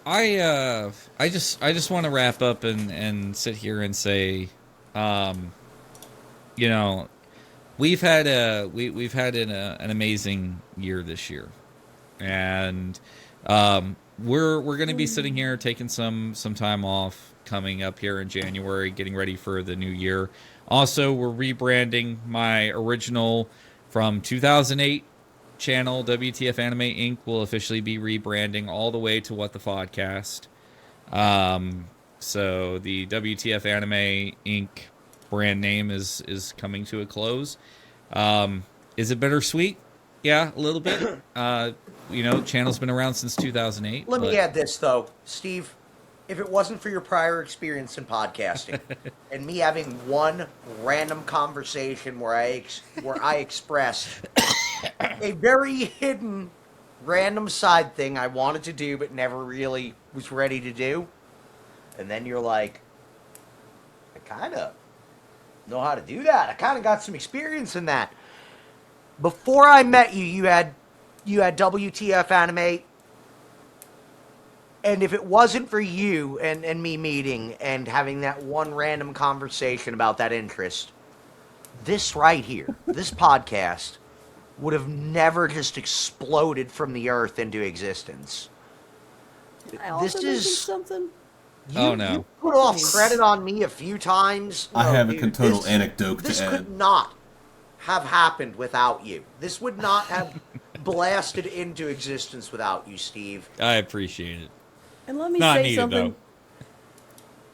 I just want to wrap up and sit here and say, we've had an amazing year this year, and we're going to be sitting here taking some time off coming up here in January, getting ready for the new year. Also, we're rebranding my original from 2008 channel, WTFAnimeINC, will officially be rebranding all the way to WTFodcast. So the WTFAnimeINC brand name is coming to a close. Is it bittersweet? Yeah, a little bit. Channel's been around since 2008. Let me add this, though. Steve, if it wasn't for your prior experience in podcasting and me having one random conversation where I expressed a very hidden random side thing I wanted to do but never really was ready to do, and then you're like, I kind of know how to do that. I kind of got some experience in that. Before I met you, you had WTF Anime. And if it wasn't for you and me meeting and having that one random conversation about that interest, this right here, this podcast, would have never just exploded from the earth into existence. I also This mentioned is something. Oh, no. You put off credit on me a few times. I have a dude, total anecdote This to could add. not have happened without you. This would not have blasted into existence without you, Steve. I appreciate it. And let me Not say needed, something. though.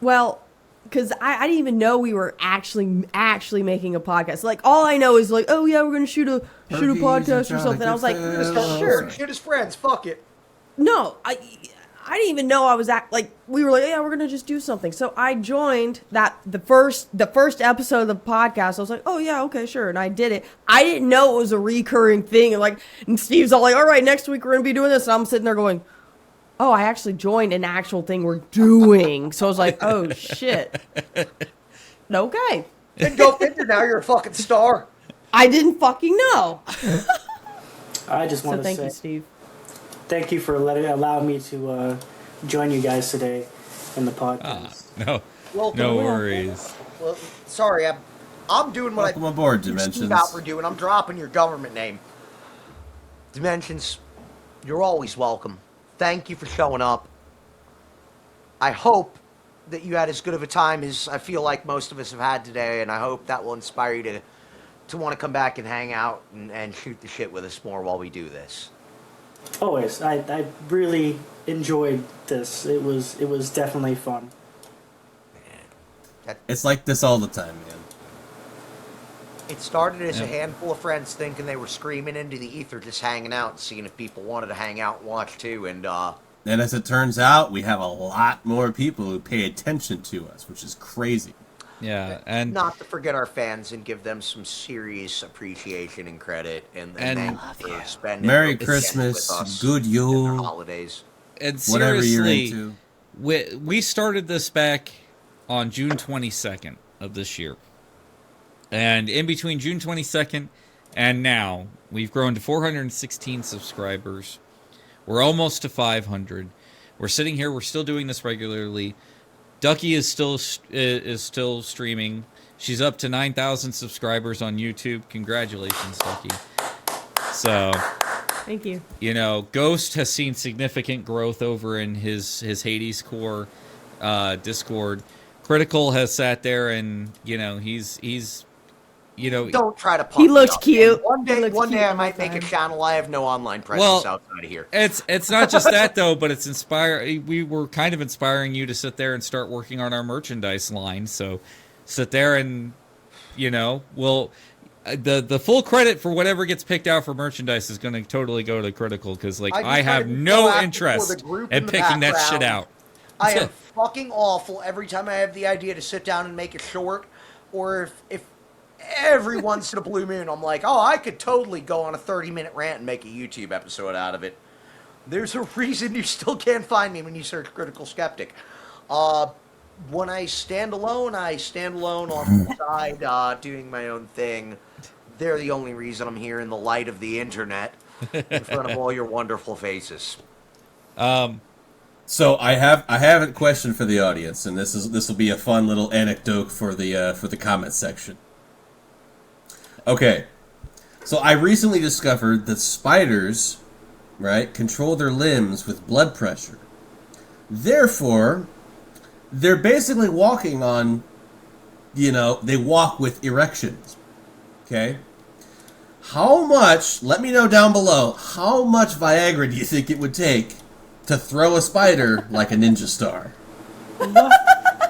Well, because I didn't even know we were actually making a podcast. Like, all I know is like, oh yeah, we're gonna shoot a podcast or something. I was like, sure. Shit as friends. Fuck it. No, I didn't even know I was like, we were like, yeah, we're gonna just do something. So I joined the first episode of the podcast. I was like, oh yeah, okay, sure, and I did it. I didn't know it was a recurring thing. And Steve's all like, all right, next week we're gonna be doing this. And I'm sitting there going, oh, I actually joined an actual thing we're doing. So I was like, oh shit. Okay. Then go figure. Now you're a fucking star. I didn't fucking know. I just So want to thank say you, Steve. thank you for allowing me to join you guys today in the podcast. No, Welcome. no worries. Well, sorry, I'm doing what Welcome aboard, Steve Dimensions. out for doing. I'm dropping your government name. Dimensions, you're always welcome. Thank you for showing up. I hope that you had as good of a time as I feel like most of us have had today, and I hope that will inspire you to want to come back and hang out and shoot the shit with us more while we do this. Always, I really enjoyed this. It was definitely fun. It's like this all the time, man. It started as a handful of friends thinking they were screaming into the ether, just hanging out and seeing if people wanted to hang out and watch too. And And as it turns out, we have a lot more people who pay attention to us, which is crazy. Yeah, and not to forget our fans and give them some serious appreciation and credit. And thank you for spending Merry the weekend Christmas, with us good and Yule, the holidays. and whatever you're seriously, into. we started this back on June 22nd of this year. And in between June 22nd and now, we've grown to 416 subscribers. We're almost to 500. We're sitting here. We're still doing this regularly. Ducky is still streaming. She's up to 9,000 subscribers on YouTube. Congratulations, Ducky. So, Thank you. you know, Ghost has seen significant growth over in his Hades Core Discord. Critical has sat there and, you know, he's you know, Don't try to pump He me looked up, cute. man. He looked One day cute I all might the make a time. channel. I have no online presence Well, outside of here. it's not just that though, but it's inspiring. We were kind of inspiring you to sit there and start working on our merchandise line. So sit there and, you know, the full credit for whatever gets picked out for merchandise is going to totally go to Critical because like I have decided to no go after interest the group in the picking that shit background. out. I am fucking awful every time I have the idea to sit down and make a short, or if every once in a blue moon I'm like, oh, I could totally go on a 30-minute rant and make a YouTube episode out of it. There's a reason you still can't find me when you search Critical Skeptic. When I stand alone on the side, doing my own thing. They're the only reason I'm here in the light of the internet, in front of all your wonderful faces. So I have a question for the audience, and this will be a fun little anecdote for the comment section. Okay, so I recently discovered that spiders, right, control their limbs with blood pressure. Therefore, they're basically walking on, you know, they walk with erections. Okay? How much, let me know down below, how much Viagra do you think it would take to throw a spider like a ninja star?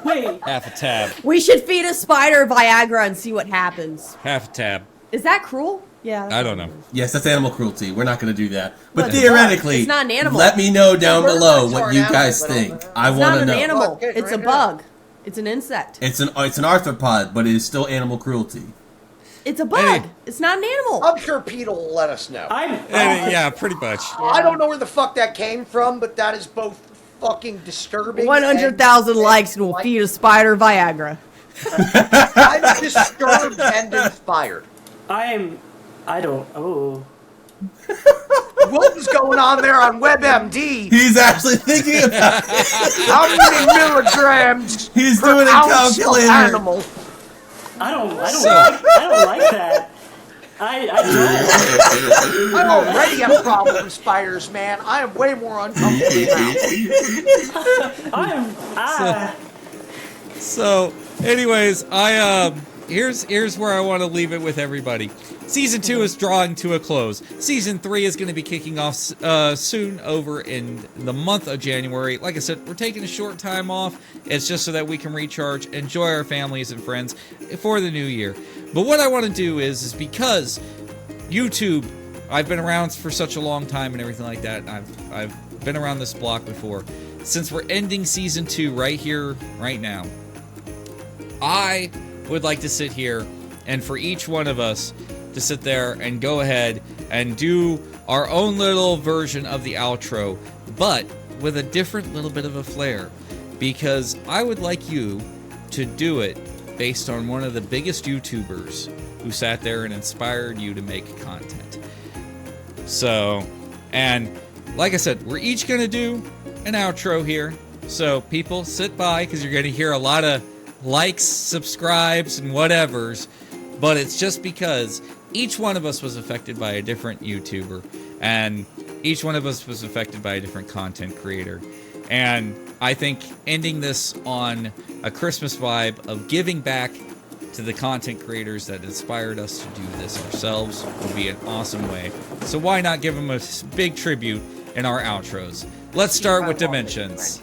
Wait, Half a tab. We should feed a spider Viagra and see what happens. Half a tab. Is that cruel? Yeah. I don't know. Yes, that's animal cruelty. We're not going to do that. But But theoretically, it's not an animal. let me know down Birds below are what an you animal, guys but think. I It's want not to an know. animal. Look, It's a right now. bug. It's an insect. It's an arthropod, but it is still animal cruelty. It's a bug. Hey. It's not an animal. I'm sure Pete will let us know. Yeah, pretty much. I don't know where the fuck that came from, but that is both fucking disturbing. 100,000 likes and we'll feed a spider Viagra. I'm disturbed and inspired. I I don't. Oh. What was going on there on WebMD? He's actually thinking about it. How many milligrams He's per doing a ounce of calculator. animal? I don't So- like that. I don't. I already have problem spiders, man. I am way more uncomfortable now. So, anyways, here's where I want to leave it with everybody. Season 2 is drawing to a close. Season 3 is going to be kicking off soon over in the month of January. Like I said, we're taking a short time off. It's just so that we can recharge, enjoy our families and friends for the new year. But what I want to do is because YouTube, I've been around for such a long time and everything like that. I've been around this block before. Since we're ending Season 2 right here, right now, I would like to sit here and for each one of us to sit there and go ahead and do our own little version of the outro, but with a different little bit of a flair, because I would like you to do it based on one of the biggest YouTubers who sat there and inspired you to make content. So, and like I said, we're each going to do an outro here. So people sit by, because you're going to hear a lot of likes, subscribes, and whatevers. But it's just because each one of us was affected by a different YouTuber, and each one of us was affected by a different content creator. And I think ending this on a Christmas vibe of giving back to the content creators that inspired us to do this ourselves would be an awesome way. So why not give them a big tribute in our outros? Let's start with Dimensions.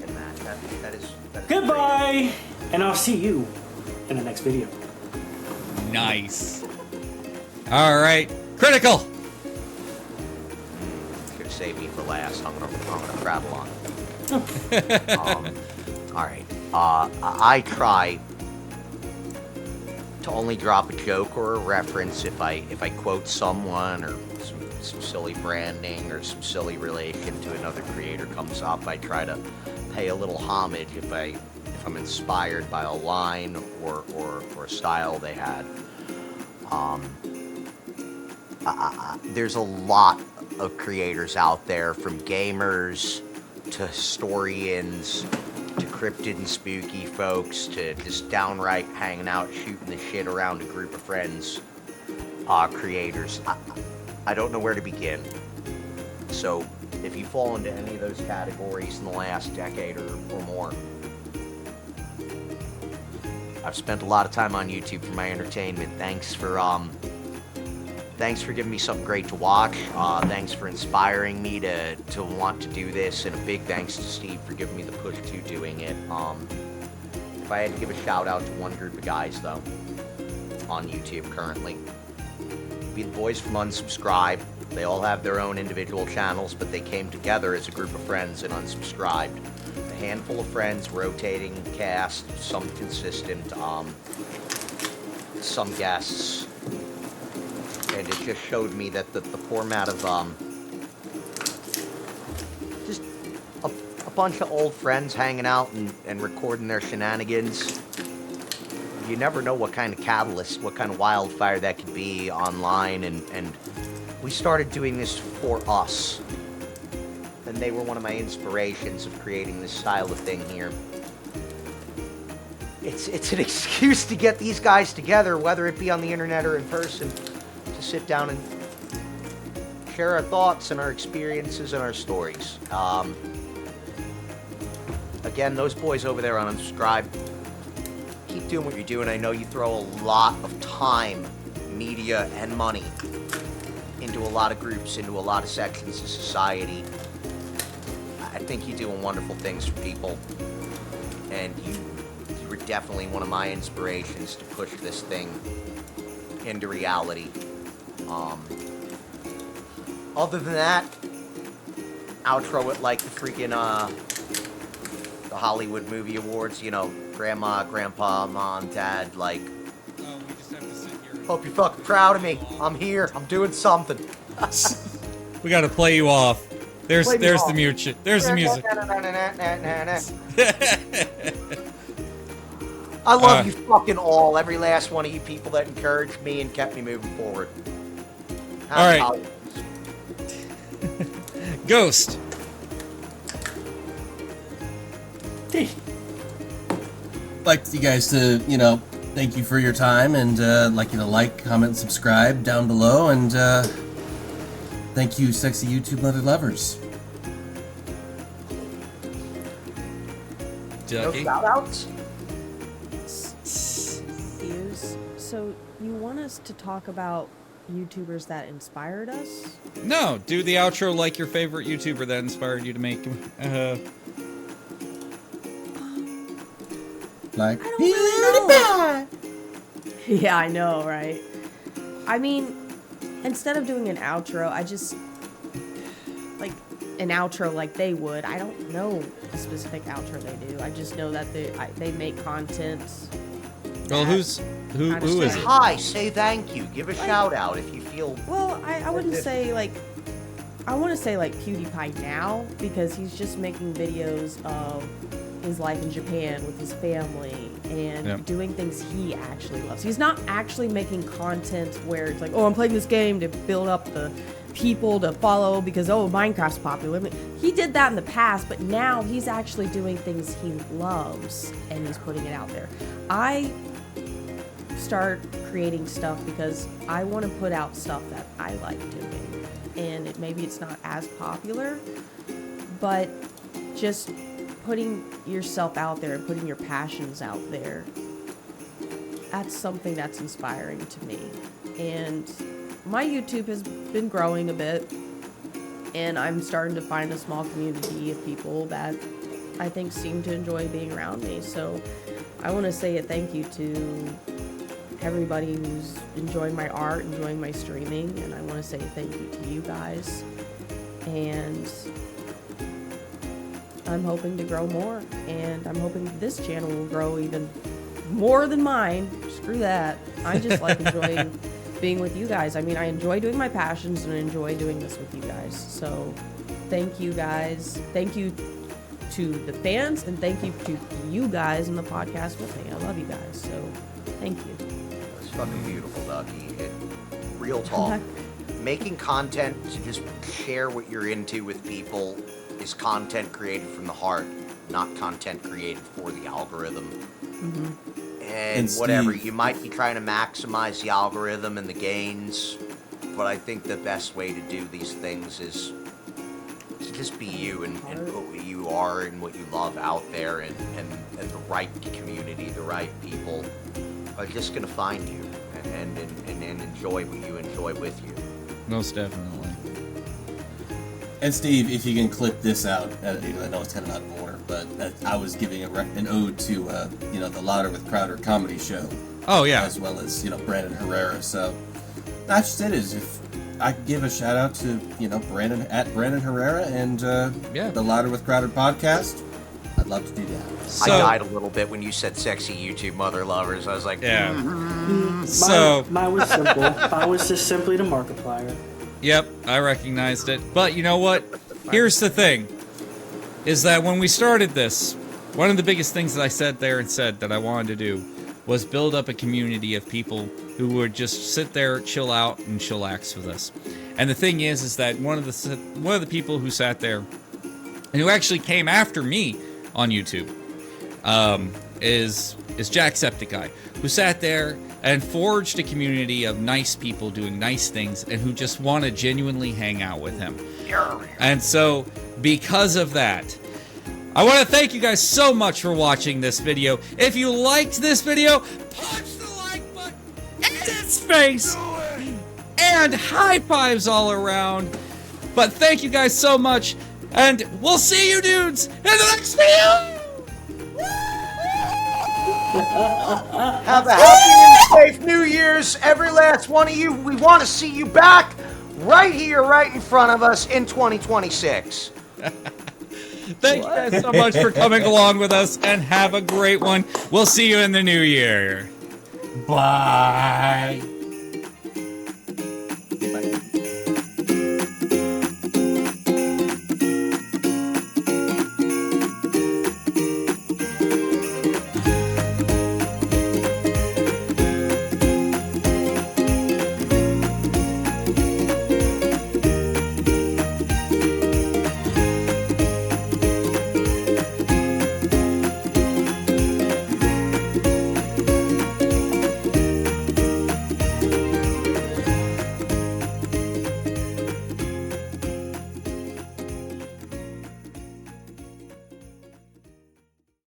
That is Goodbye, and I'll see you in the next video. Nice. All right, Critical. Could save me for last. I'm gonna prattle on. All right. I try to only drop a joke or a reference if I quote someone or some silly branding or some silly relation to another creator comes up. I try to pay a little homage if I'm inspired by a line or a style they had. There's a lot of creators out there, from gamers to historians to cryptid and spooky folks to just downright hanging out, shooting the shit around a group of friends, creators. I don't know where to begin. So if you fall into any of those categories in the last decade or more, I've spent a lot of time on YouTube for my entertainment. Thanks for giving me something great to watch. Thanks for inspiring me to want to do this, and a big thanks to Steve for giving me the push to doing it. If I had to give a shout out to one group of guys though, on YouTube currently, it'd be the boys from Unsubscribe. They all have their own individual channels, but they came together as a group of friends and Unsubscribed. A handful of friends, rotating cast, some consistent, some guests. And it just showed me that the format of just a bunch of old friends hanging out and recording their shenanigans. You never know what kind of catalyst, what kind of wildfire that could be online, and we started doing this for us. And they were one of my inspirations of creating this style of thing here. It's an excuse to get these guys together, whether it be on the internet or in person, to sit down and share our thoughts and our experiences and our stories. Again, those boys over there on Unsubscribe, keep doing what you're doing. I know you throw a lot of time, media, and money into a lot of groups, into a lot of sections of society. I think you're doing wonderful things for people, and you were definitely one of my inspirations to push this thing into reality. Other than that, outro it like the freaking the Hollywood Movie Awards, you know, grandma, grandpa, mom, dad, like, We just have to sit here. hope you're fucking proud of me. I'm here. I'm doing something. We got to play you off. There's Play me the off. music. There's the music. I love you fucking all, every last one of you people that encouraged me and kept me moving forward. All right. Ghost. Like you guys to, thank you for your time, and like you to like, comment, subscribe down below, and thank you, sexy YouTube mother lovers. No Ducky. shout-outs? So you want us to talk about YouTubers that inspired us? No, do the outro like your favorite YouTuber that inspired you to make. Like, I don't really know. Yeah, I know, right? I mean, instead of doing an outro, I just like an outro like they would. I don't know the specific outro they do. I just know that they make content. Well, who is it? Hi, say thank you. Give a shout-out if you feel... Well, I wouldn't say like... I want to say like PewDiePie now, because he's just making videos of his life in Japan with his family and doing things he actually loves. He's not actually making content where it's like, oh, I'm playing this game to build up the people to follow because, oh, Minecraft's popular. I mean, he did that in the past, but now he's actually doing things he loves and he's putting it out there. I start creating stuff because I want to put out stuff that I like doing, and maybe it's not as popular, but just putting yourself out there and putting your passions out there, that's something that's inspiring to me. And my YouTube has been growing a bit, and I'm starting to find a small community of people that I think seem to enjoy being around me. So I want to say a thank you to everybody who's enjoying my art, enjoying my streaming, and I want to say thank you to you guys. And I'm hoping to grow more, and I'm hoping this channel will grow even more than mine. Screw that. I just like enjoying being with you guys. I mean, I enjoy doing my passions, and I enjoy doing this with you guys. So thank you guys. Thank you to the fans, and thank you to you guys in the podcast with me. I love you guys, so thank you. It's fucking beautiful, Ducky. Real talk. Making content to just share what you're into with people is content created from the heart, not content created for the algorithm. Mm-hmm. And whatever, you might be trying to maximize the algorithm and the gains, but I think the best way to do these things is to just be you and put what you are and what you love out there, and the right community, the right people are just going to find you and enjoy what you enjoy with you. Most definitely. And Steve, if you can clip this out, I know it's kind of out of order, but I was giving an ode to the Louder with Crowder comedy show. Oh yeah, as well as Brandon Herrera. So that's just it. Is if I could give a shout out to Brandon Herrera and the Louder with Crowder podcast, I'd love to do that. So, I died a little bit when you said sexy YouTube mother lovers. I was like, yeah. Mine was simple. Mine was just simply the Markiplier. Yep, I recognized it. But you know what? Here's the thing, is that when we started this, one of the biggest things that I said that I wanted to do was build up a community of people who would just sit there, chill out, and chillax with us. And the thing is that one of the people who sat there, and who actually came after me on YouTube, is Jacksepticeye, who sat there and forged a community of nice people doing nice things and who just want to genuinely hang out with him. And so, because of that, I want to thank you guys so much for watching this video. If you liked this video, punch the like button in its face and high fives all around. But thank you guys so much, and we'll see you dudes in the next video! Have a happy and safe New Year's, every last one of you. We want to see you back right here, right in front of us in 2026. Thank you guys so much for coming along with us, and have a great one. We'll see you in the new year. Bye.